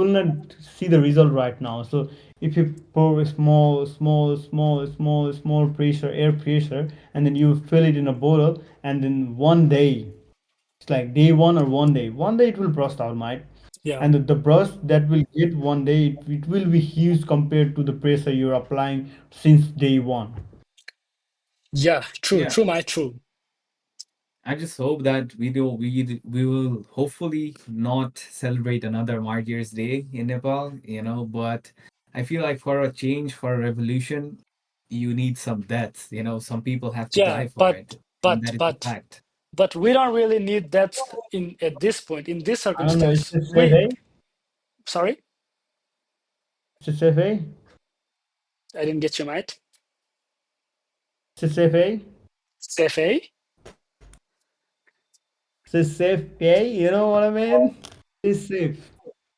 will not see the result right now. So if you pour a small pressure, air pressure, and then you fill it in a bottle, and then one day, it's like day one day it will burst out, mate. Yeah. And the burst that will get one day, it will be huge compared to the pressure you're applying since day one. Yeah, true, Yeah, true, my true. I just hope that we will hopefully not celebrate another Martyrs Day in Nepal, but I feel like for a change, for a revolution, you need some deaths, some people have to Yeah, die for but it, and but that is a but fact. but we don't really need that in at this point, in this I don't know, is circumstance. it safe, We eh? Sorry, Is it safe, eh? I didn't get you, mate. Is it safe, eh? Safe. Is it safe, eh? You know what I mean? It's safe.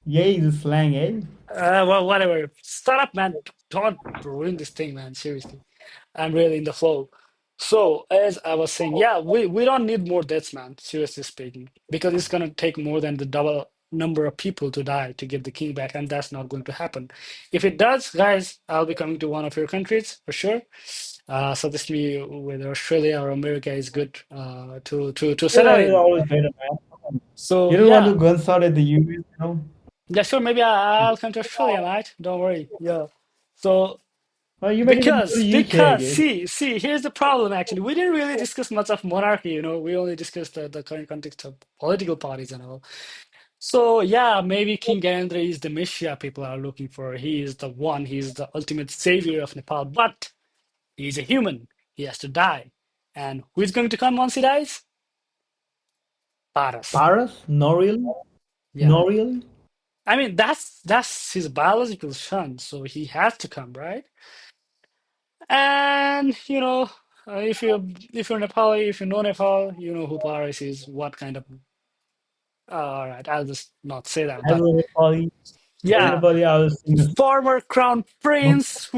Yay is a slang, eh? Well, whatever. Start up, man. Don't ruin this thing, man. Seriously. I'm really in the flow. So, as I was saying, yeah, we don't need more deaths, man, seriously speaking, because it's gonna take more than the double number of people to die to get the king back, and that's not going to happen. If it does, guys, I'll be coming to one of your countries for sure. Suggest me whether Australia or America is good to settle Australia is in. always better, man. So You don't want to yeah, gun at the US. yeah, sure, maybe I'll come to Australia, mate. Don't worry. Yeah. So Well, you might even go to UK, I because guess. see, here's the problem actually. We didn't really discuss much of monarchy, we only discussed the current context of political parties and all. So yeah, maybe King Gyanendra is the Messiah people are looking for. He is the one, he is the ultimate savior of Nepal, but he's a human. He has to die. And who is going to come once he dies? Paras. Paris? Not really. Yeah. Not really. I mean that's his biological son, so he has to come, right? And if you're Nepali, if you know Nepal, you know who Paris is, what kind of. All right, I'll just not say that. As But a Nepali, as a yeah, Nepali, I was sing the former crown song. prince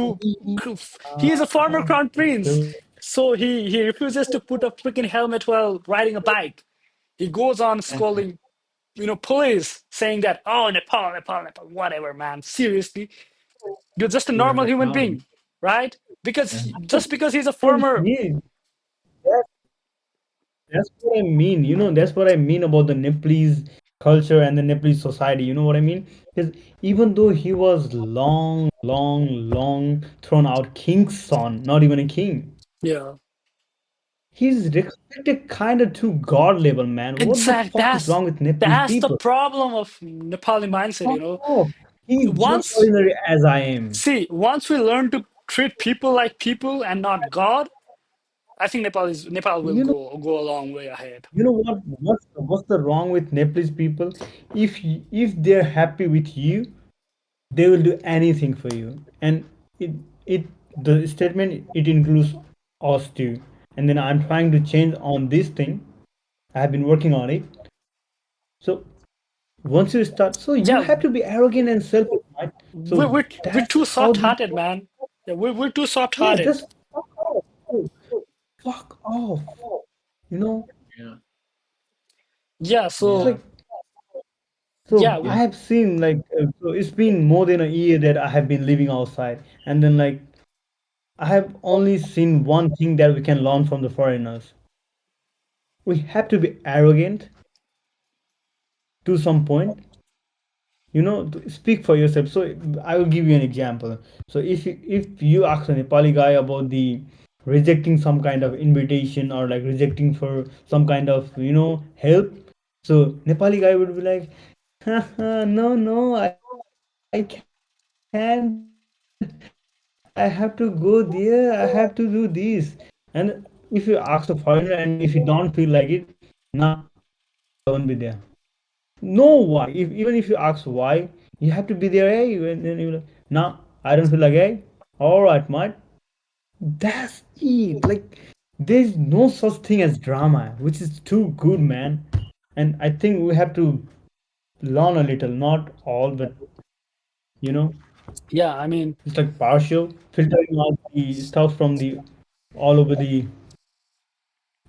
he is a former crown prince, so he refuses to put a freaking helmet while riding a bike. He goes on scolding, police, saying that, oh, Nepal, Nepal, Nepal, whatever, man. Seriously, you're just a He was normal a human crown. being, right? Just because he's a former. Yeah, that's, that's what I mean. That's what I mean about the Nepalese culture and the Nepalese society. You know what I mean? Because even though he was long thrown out king's son, not even a king, Yeah. he's respected kind of to God level, man. What the Exact. fuck is wrong with Nepalese That's the people? problem of Nepali mindset. Fuck off. He's just Once ordinary as I am. once we learn to treat people like people and not God, I think Nepal will You know, go a long way ahead. you know what? What's the wrong with Nepalese people? If they're happy with you, they will do anything for you. And it the statement it includes us too. And then I'm trying to change on this thing. I have been working on it. So once you start, so you Yeah, have to be arrogant and selfish, right? we're So we're, we're that's too how the soft-hearted, man. Yeah, we're too yeah, soft-hearted. just fuck off. Oh, fuck off. You know, Yeah. Yeah, it's Yeah. so like yeah, so I have seen like so it's been more than a year that I have been living outside, and then like I have only seen one thing that we can learn from the foreigners. We have to be arrogant to some point, to speak for yourself. So I will give you an example. So if you ask a Nepali guy about the rejecting some kind of invitation or like rejecting for some kind of help, so Nepali guy would be like, no, no, I can't. I have to go there. I have to do this. And if you ask a foreigner and if you don't feel like it, nah, I won't be there. No, why? Even if you ask why, you have to be there, eh? And then you're like, nah, I don't feel like, eh? All right, mate. That's it. Like, there's no such thing as drama, which is too good, man. And I think we have to learn a little, not all, but you know, Yeah, I mean, it's like partial, filtering out the stuff from the all over the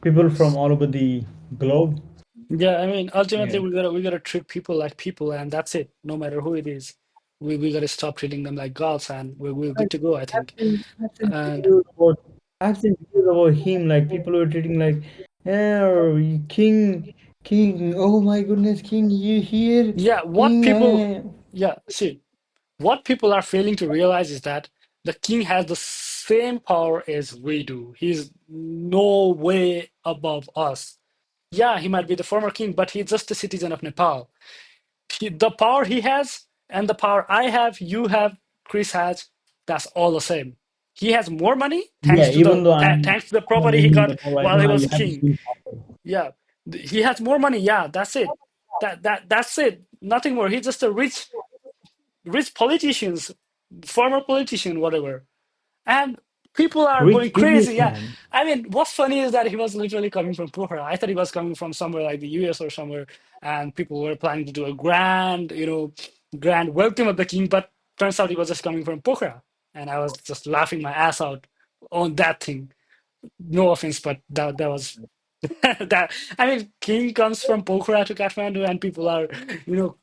people from all over the globe. yeah, I mean, ultimately Yeah. we gotta treat people like people, and that's it. No matter who it is, we gotta stop treating them like gods, and we're Like, good to go, I I've think. seen, I've seen And videos about, I've seen videos about him, like people were treating like, oh, king, king, oh my goodness, king, you here, yeah, what king, people, yeah, see, what people are failing to realize is that the king has the same power as we do. He's no way above us. Yeah, he might be the former king, but he's just a citizen of Nepal. The power he has and the power I have, you have, Chris has, that's all the same. He has more money yeah, even though thanks to the I'm not property he living in got Nepal right while he now, was you have the king. same power. Yeah, he has more money. Yeah, that's it. That's it. Nothing more. He's just a rich politicians, former politician, whatever. And people are going Rich crazy. Yeah. businessman. I mean, what's funny is that he was literally coming from Pokhara. I thought he was coming from somewhere like the US or somewhere, and people were planning to do a grand, grand welcome of the king, but turns out he was just coming from Pokhara. And I was just laughing my ass out on that thing. No offense, but that was that. I mean, king comes from Pokhara to Kathmandu, and people are,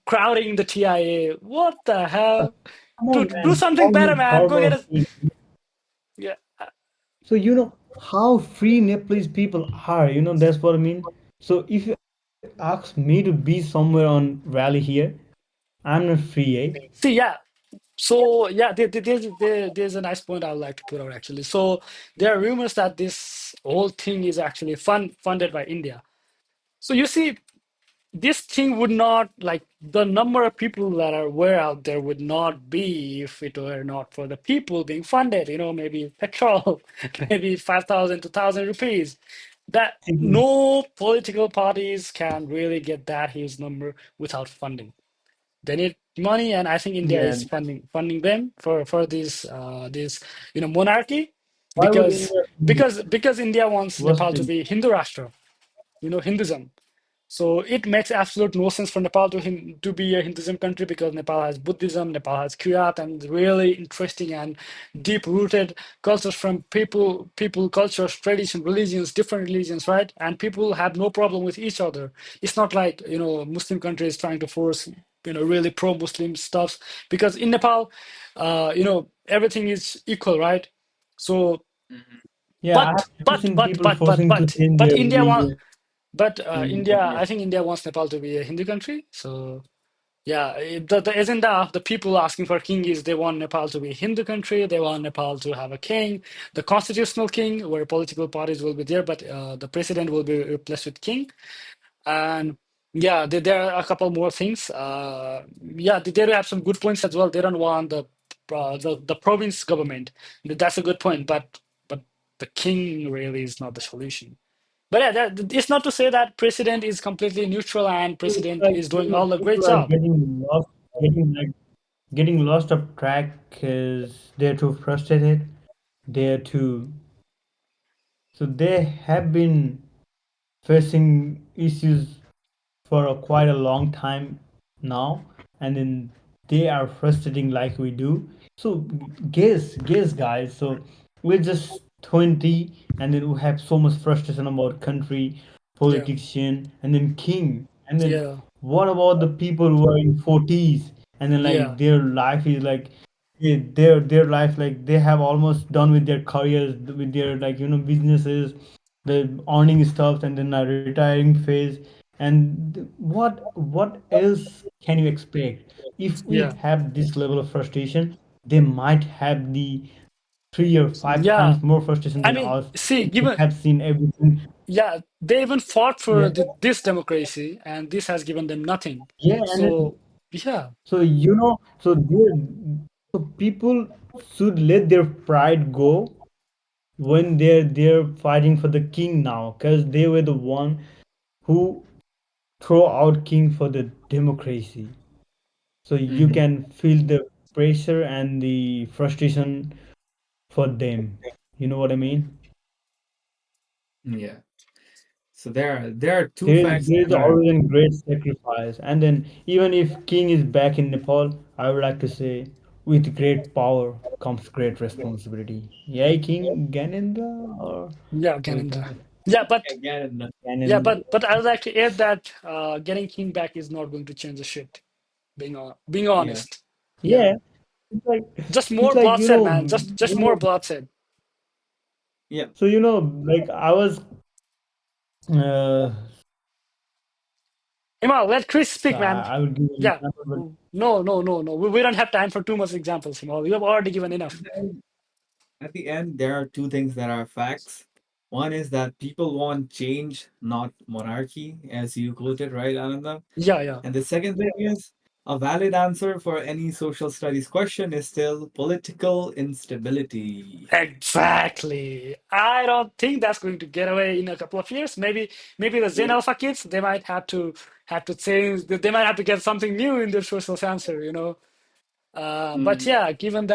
crowding the TIA. What the hell? Come To on, do man, something better, former, man. Go get former a king. yeah. So you know how free Nepalese people are. You know that's what I mean. So if you ask me to be somewhere on rally here, I'm not free, eh? See, yeah. So yeah, there's a nice point I would like to put out actually. So there are rumors that this whole thing is actually funded by India. So you see, this thing would not like the number of people that are were out there would not be if it were not for the people being funded. Maybe petrol, maybe 5,000 to 1,000 rupees. That no political parties can really get that huge number without funding. They need money, and I think India Yeah. is funding them for this monarchy, Why would because India do that? because India wants What's Nepal to the be Hindu Rashtra, Hinduism. So it makes absolute no sense for Nepal to be a Hinduism country, because Nepal has Buddhism, Nepal has Kirat, and really interesting and deep-rooted cultures from people, cultures, tradition, religions, different religions, right? And people have no problem with each other. It's not like, Muslim countries trying to force, really pro-Muslim stuff, because in Nepal, everything is equal, right? So, yeah? I have but never but seen but people but but forcing to but change but their India wants religion but in India, India. I think India wants Nepal to be a Hindu country. So yeah, the agenda of the people asking for king is they want Nepal to be a Hindu country. They want Nepal to have a king, the constitutional king, where political parties will be there, but the president will be replaced with king. And yeah, there are a couple more things. Yeah, they do have some good points as well. They don't want the province government. That's a good point, but the king really is not the solution. But yeah, it's not to say that president is completely neutral and So it's president like is doing all the great people are job. getting lost, getting lost of track because they're too frustrated. They're too so they have been facing issues for quite a long time now, and then they are frustrating like we do. So guess guys, so we're just 20, and then we have so much frustration about country, Yeah, politician, and then king, and then yeah, what about the people who are in 40s, and then like yeah, their life is like their life, like they have almost done with their careers, with their like businesses, the earning stuff, and then a retiring phase. And what else can you expect? If we yeah, have this level of frustration, they might have the 3 or 5 times yeah. more frustration I than mean, us. see, They given have seen everything. yeah, they even fought for Yeah, this democracy, and this has given them nothing. yeah, and then, So yeah, so so people should let their pride go when they're fighting for the king now, because they were the one who throw out king for the democracy. So you Hmm. can feel the pressure and the frustration for them. You know what I mean? Yeah. So there are two There, facts there is that are. always a great sacrifice. And then, even if king is back in Nepal, I would like to say, with great power comes great responsibility. Yay, King Ganendra, or Yeah, we Ganendra. call it Yeah, but Again, yeah, Ganendra. but I would like to add that getting King back is not going to change the shit. Being yeah, honest. Yeah, Yeah, it's like just it's more like bloodshed, man. Just more bloodshed. yeah. so like I was uh Imal, let Chris so speak, man. I would give an Yeah. example, but No, no, no, no. We don't have time for too much examples, Imal. You have already given enough. At the end, there are two things that are facts. One is that people want change, not monarchy, as you quoted, right, Ananda? Yeah, yeah. And the second thing is a valid answer for any social studies question is still political instability. Exactly. I don't think that's going to get away in a couple of years. Maybe the Zen Yeah. Alpha kids, they might have to change. They might have to get something new in their social answer, you know. But Mm. yeah, given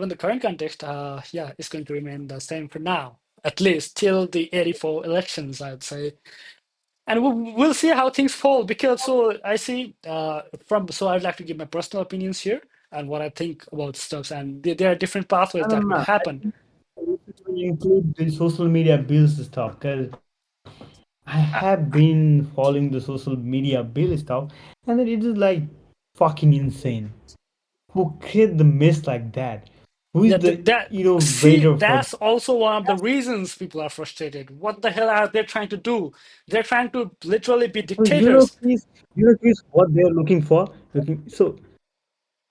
the current context, yeah, it's going to remain the same for now, at least till the 84 elections, I'd say. And we'll see how things fall because so I see so I'd like to give my personal opinions here and what I think about stuff, and there are different pathways I that don't could know. I happen. think we should include the social media bills stuff because I Uh, have been following the social media bill stuff, and then it is like fucking insane. Who create the mess like that? Who is yeah, the that see, innovator for that? that's also one of the reasons people are frustrated. What the hell are they trying to do? They're trying to literally be So dictators. Chris, what they're looking for. So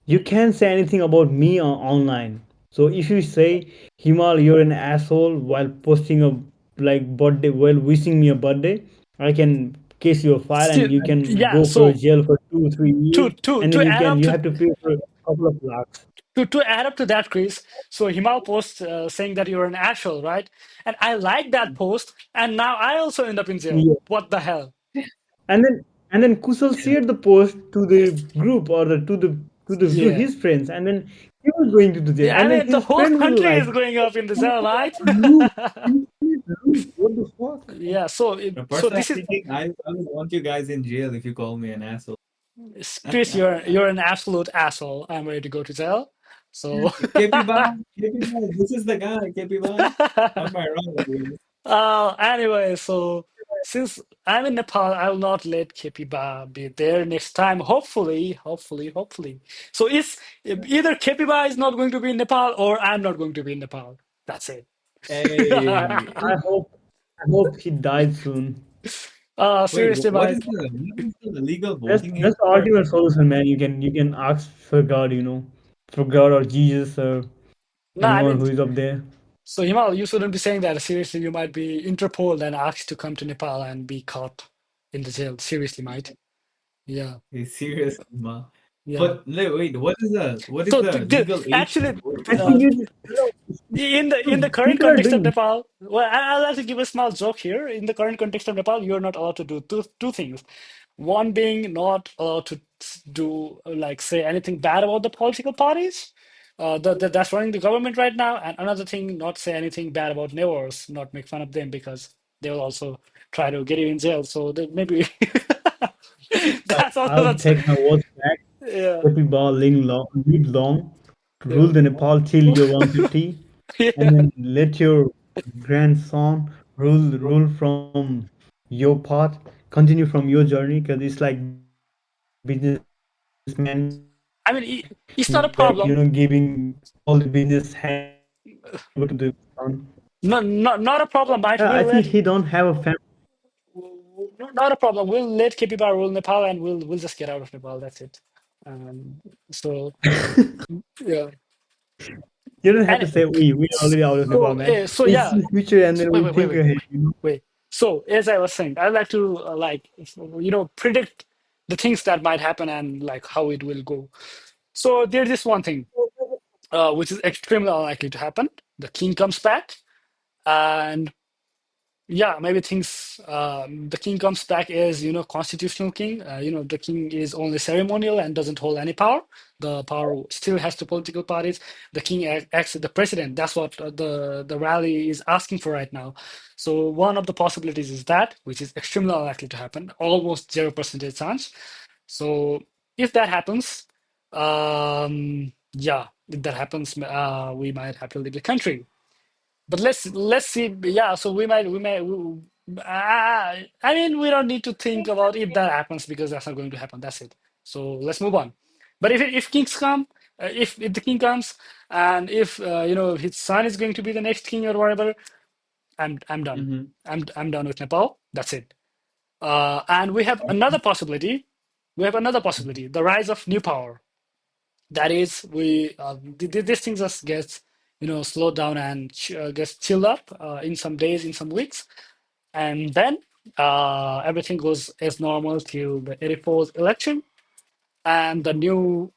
you can't say anything about me online. So if you say Himal, you're an asshole while posting a like birthday while wishing me a birthday, I can case your file and See, you can yeah, go for a so jail for 2 3 years, and then to add up you have to pay for a couple of lakhs. to add up to that, Chris, so Himal posts saying that you're an asshole, right? And I like that post, and now I also end up in jail. Yeah. What the hell? And then Kusal shared the post to the group or to Yeah. his friends, and then he was going to the jail, Yeah, I and then mean, the his whole friend will country like, is going up in the "Oh, jail, right? rude, rude, what the fuck?" Yeah, so Personally this is speaking, I would want you guys in jail if you call me an asshole. Chris, you're an absolute asshole. I'm ready to go to jail. So KP this is the guy, KP Am I wrong? anyway, so since I'm in Nepal, I will not let Kepiba be there next time. Hopefully. So it's either Kepiba is not going to be in Nepal or I'm not going to be in Nepal. That's it. Hey, I hope he died soon. wait, Seriously, what Mike. is the legal That's voting age that's the for? ultimate solution, man. You can ask for God, for God or Jesus or No, I anyone mean, who is up there. so Himal, you shouldn't be saying that. Seriously, you might be Interpol and asked to come to Nepal and be caught in the jail. Seriously, might. Yeah, Hey, seriously, ma. yeah. But no, wait, what is So the legal age for actually, voting I in uh, think Nepal? in the current people are context of doing. Nepal, well, I'll have to give a small joke here. In the current context of Nepal, you're not allowed to do two things. One being not allowed to do like say anything bad about the political parties that's running the government right now, and another thing, not say anything bad about neighbors, not make fun of them because they will also try to get you in jail. So maybe that's also I'll that's take my words back. yeah Happy ball, live long, rule yeah the Nepal till you're 150, and yeah. then let your grandson rule from your path, continue from your journey, because it's like businessman where I mean, it's not a giving problem. all the business handing over to the son. No, not a I problem, think mate. he don't have a family. Not a problem. We'll let KP rule Nepal, and we'll just get out of Nepal. That's it. Um, so yeah, You don't have and to say we are already out of Nepal, man. so It's yeah. in future, and then Wait, we wait, wait, think wait, ahead. wait. So as I was saying, I'd like to predict the things that might happen and like how it will go. So there's this one thing, which is extremely unlikely to happen. The king comes back, and yeah, maybe things the king comes back as constitutional king. The king is only ceremonial and doesn't hold any power. The power still has to political parties. The king acts as the president. That's what the rally is asking for right now. So one of the possibilities is that, which is extremely unlikely to happen, almost 0% chance. So if that happens, yeah, if that happens, we might have to leave the country. But let's see. Yeah, so I mean, we don't need to think about if that happens because that's not going to happen. That's it. So let's move on. But if kings come, if the king comes, and if his son is going to be the next king or whatever, I'm done. Mm-hmm. I'm done with Nepal. That's it. And we have another possibility. We have another possibility: the rise of new power. That is, this thing just gets slowed down and gets chilled up in some days, in some weeks, and then everything goes as normal till the 84th election, and the new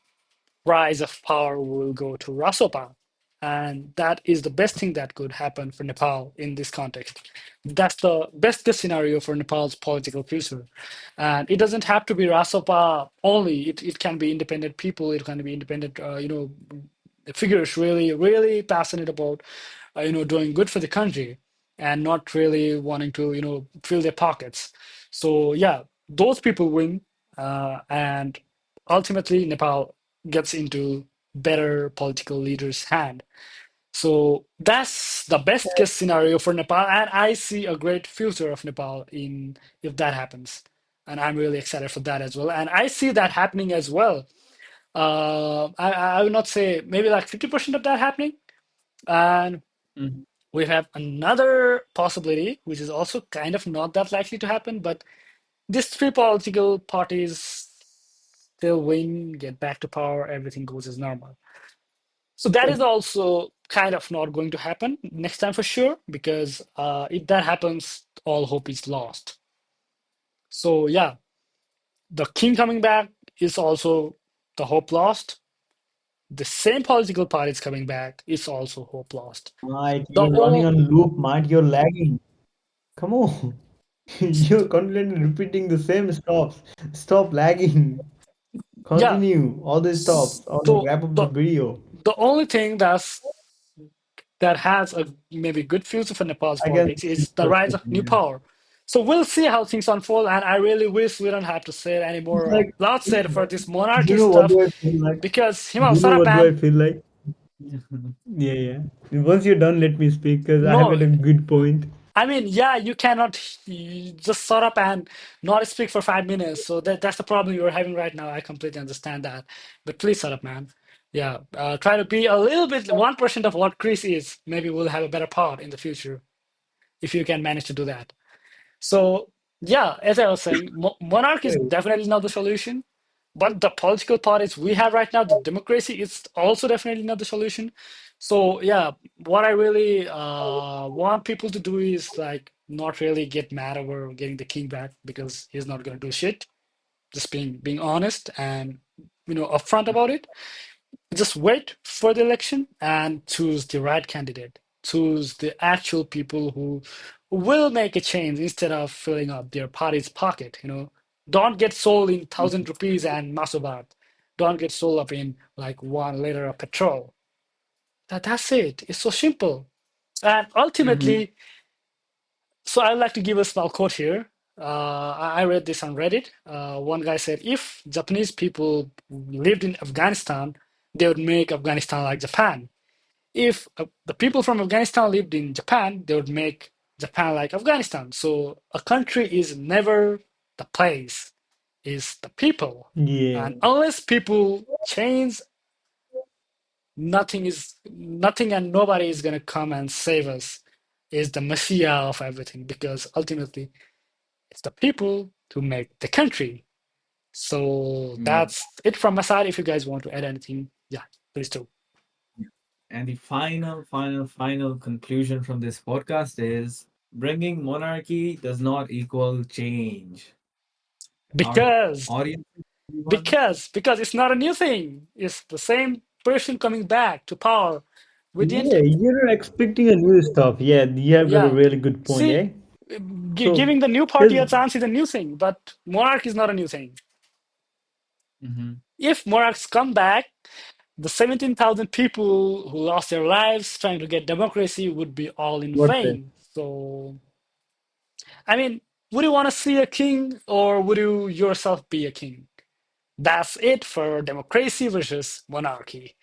rise of power will go to Rasopa. And that is the best thing that could happen for Nepal in this context. That's the best case scenario for Nepal's political future. And it doesn't have to be Rasopa only. It can be independent people. It can be independent, figures really, really passionate about, doing good for the country and not really wanting to, fill their pockets. So yeah, those people win. And ultimately, Nepal gets into better political leaders' hand. So that's the best case scenario for Nepal, and I see a great future of Nepal in if that happens, and I'm really excited for that as well. And I see that happening as well. I would not say maybe like 50% of that happening, and Mm-hmm. we have another possibility, which is also kind of not that likely to happen, but these three political parties still win, get back to power, everything goes as normal. So that is also kind of not going to happen next time for sure, because if that happens, all hope is lost. So yeah, the king coming back is also the hope lost. The same political parties coming back is also hope lost. Mike, The you're running all on loop, Mike. You're lagging. Come on. You're constantly repeating the same stops. Stop lagging. yeah. Continue all the stops. Or like So wrap up the video. the only thing that has a maybe good future for Nepal's I guess politics this is is the rise of new frustrating. power. So we'll see how things unfold, and I really wish we don't have to say it It's anymore. like, Lots said for this monarchy you know what stuff do I feel like? because Himal, You shut know up, what do I man. feel like? Yeah, yeah. Once you're done, let me speak because I have No, got a good point. I mean, yeah, you cannot just shut up and not speak for 5 minutes. So that's the problem you're having right now. I completely understand that, but please shut up, man. Yeah, try to be a little bit 1% of what Chris is. Maybe we'll have a better part in the future if you can manage to do that. So, yeah, as I was saying, monarchy is Wait. definitely not the solution, but the political parties we have right now, the democracy is also definitely not the solution. So, yeah, what I really want people to do is like not really get mad over getting the king back because he's not going to do shit. Just being honest and upfront about it. Just wait for the election and choose the right candidate. Choose the actual people who will make a change instead of filling up their party's pocket. Don't get sold in 1,000 rupees and masobat. Don't get sold up in like 1 liter of petrol. That's it. It's so simple. And Mm-hmm. ultimately, so I'd like to give a small quote here. I read this on Reddit. One guy said, if Japanese people lived in Afghanistan, they would make Afghanistan like Japan. If the people from Afghanistan lived in Japan, they would make Japan like Afghanistan. So a country is never the place, it's the people. Yeah. And unless people change, nothing and nobody is gonna come and save us. Is the messiah of everything because ultimately it's the people who make the country. So Yeah. that's it from my side. If you guys want to add anything, yeah, please do. And the final conclusion from this podcast is bringing monarchy does not equal change. Our Because audience, everyone, because it's not a new thing. It's the same person coming back to power. We didn't, Yeah, you're not expecting a new stuff. Yeah, you have got a yeah. really good point, See, eh? So Giving the new party there's a chance is a new thing, but monarch is not a new thing. Hmm. If monarchs come back, the 17,000 people who lost their lives trying to get democracy would be all in what's that? vain. So, I mean, would you want to see a king or would you yourself be a king? That's it for democracy versus monarchy,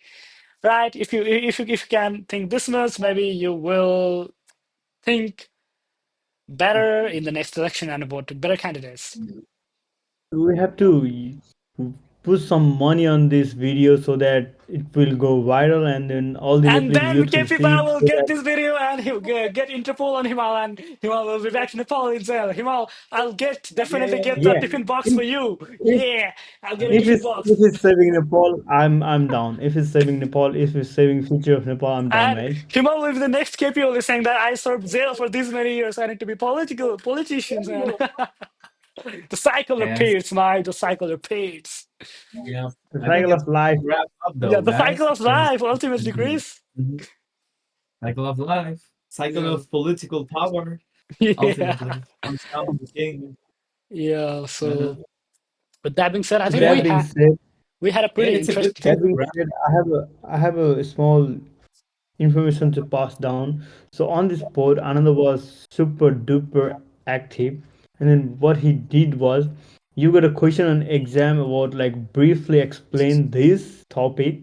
right? If you can think this much, maybe you will think better in the next election and vote better candidates. We have to put some money on this video so that it will go viral, and then all the And Nepalese then youth will see KP it will so get that this video and he'll get Interpol on Himal and Himal will be back to Nepal in jail. Himal, I'll definitely get the yeah. tiffin box If for you. if Yeah, I'll get a if tiffin it's box. if it's saving Nepal, I'm down. If it's saving Nepal, if it's saving future of Nepal, I'm down, And mate. Himal will be the next KP will be saying that I served jail for these many years. I need to be politicians, man. The cycle Yes. repeats, Mike. The cycle repeats. Yeah. The I think cycle it's of life. wrap up Yeah, though, the cycle guys. of Since life, ultimately, Chris. cycle of life, cycle Yeah. of political power, Yeah. ultimately comes down to the king. Yeah. Uh-huh. So with that being said, I So think Yeah, that being said, we had a yeah, pretty it's a good interesting. thing that to being wrap. said, I have a small information to pass down. So on this board, Ananda was super duper active, and then what he did was, you got a question on exam about like briefly explain this topic,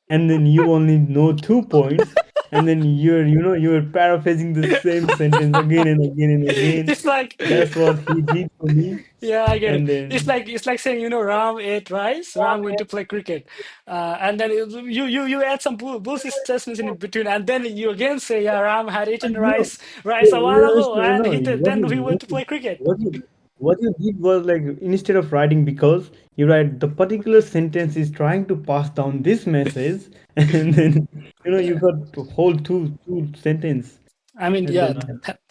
and then you only know 2 points, and then you're paraphrasing the same sentence again and again and again. It's like, That's what he did for me, yeah, I get it. and then It's like saying, Ram ate rice. Ram went to play cricket, and then you add some bullshit statements in between, and then you again say, yeah, Ram had eaten no, rice yeah, a while ago, no, and no. then he went to play cricket. What you did was like, instead of writing because, you write the particular sentence is trying to pass down this message, and then you got to hold two sentence, I mean, and yeah,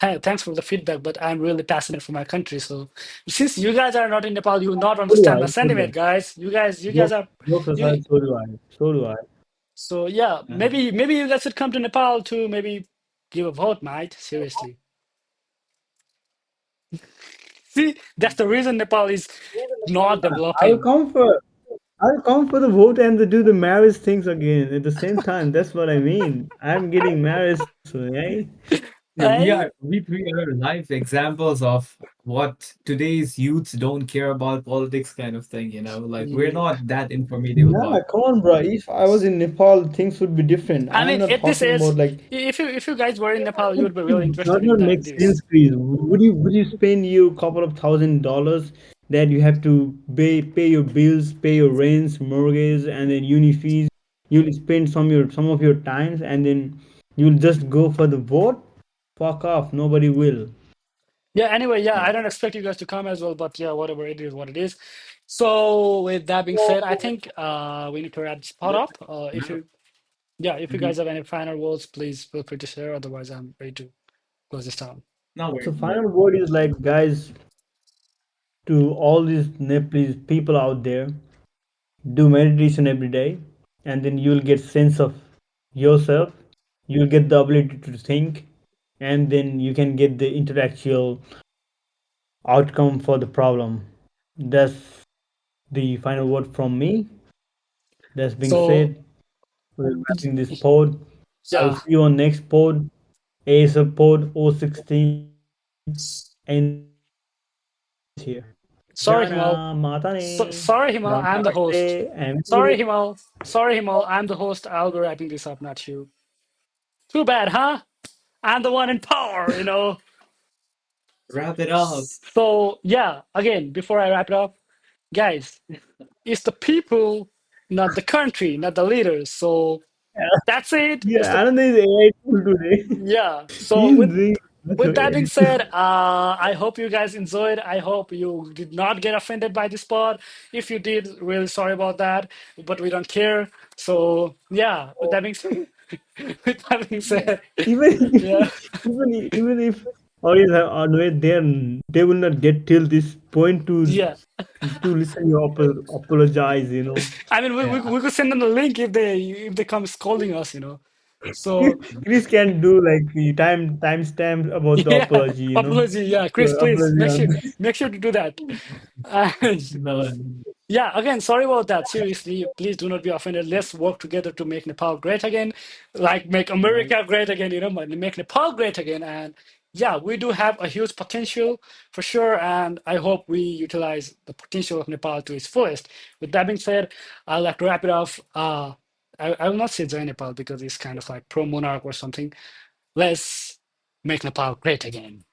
then thanks for the feedback, but I'm really passionate for my country. So since you guys are not in Nepal, you will not so do understand I, the so do I. sentiment, guys. You guys Joke, are jokes you. aside, so do I, so do I. So yeah, Uh-huh. maybe you guys should come to Nepal to maybe give a vote, mate. Seriously. See, that's the reason Nepal is not I will developing. come for I'll come for the vote and do the marriage things again at the same time. That's what I mean. I'm getting married soon, eh? Yeah, Hey? we three are live examples of what today's youths don't care about politics kind of thing, like we're Yeah. not that informative Nah, about. come on, bro. If I was in Nepal, things would be different. I I'm mean, not at this talking age, about like, if you guys were in Nepal, you it would be really it does interested in not that make sense, this. Chris. Would you spend you a couple of $1,000 that you have to pay your bills, pay your rents, mortgage, and then uni fees? You'll spend some of your times, and then you'll just go for the vote. Fuck off. Nobody will. Yeah, anyway, yeah, Yeah. I don't expect you guys to come as well, but yeah, whatever, it is what it is. So with that being said, I think we need to wrap this part Let's up. If wrap. you Yeah, if you Mhm. guys have any final words, please feel free to share. Otherwise, I'm ready to close this down. No So worries. No final worries. word is like, guys, to all these Nepalese people out there, do meditation every day, and then you'll get sense of yourself, you'll get the ability to think, and then you can get the intellectual outcome for the problem. That's the final word from me. That's being So said, we're wrapping this pod. I'll yeah, see you on next pod, ASL pod 016, and this here. Jana sorry, Himal. Matane. Sorry, Himal. I'm the host. Namaste. And Sorry, Himal. I'm the host. I'll be wrapping this up, not you. Too bad, huh? I'm the one in power. Wrap it up. So yeah, again, before I wrap it up, guys, it's the people, not the country, not the leaders. So that's it. It's yeah, the Anand is AI tool today. Yeah. So He's doing much with of that being editing. said, I hope you guys enjoyed. I hope you did not get offended by this pod. If you did, really sorry about that, but we don't care. So yeah, with that being said, with that being said, Even yeah, even if audience are annoyed, they will not get till this point yeah. to listen you apologize. I mean, Yeah. we could send them the link if they come scolding us. So Chris can do like the timestamp about the yeah, apology, apology. Yeah, Chris, please apology on. make sure to do that. And No, yeah, again, sorry about that. Seriously, please do not be offended. Let's work together to make Nepal great again, like make right. America great again, make Nepal great again. And yeah, we do have a huge potential for sure. And I hope we utilize the potential of Nepal to its fullest. With that being said, I'd like to wrap it off. I will not say join Nepal because it's kind of like pro monarch or something. Let's make Nepal great again.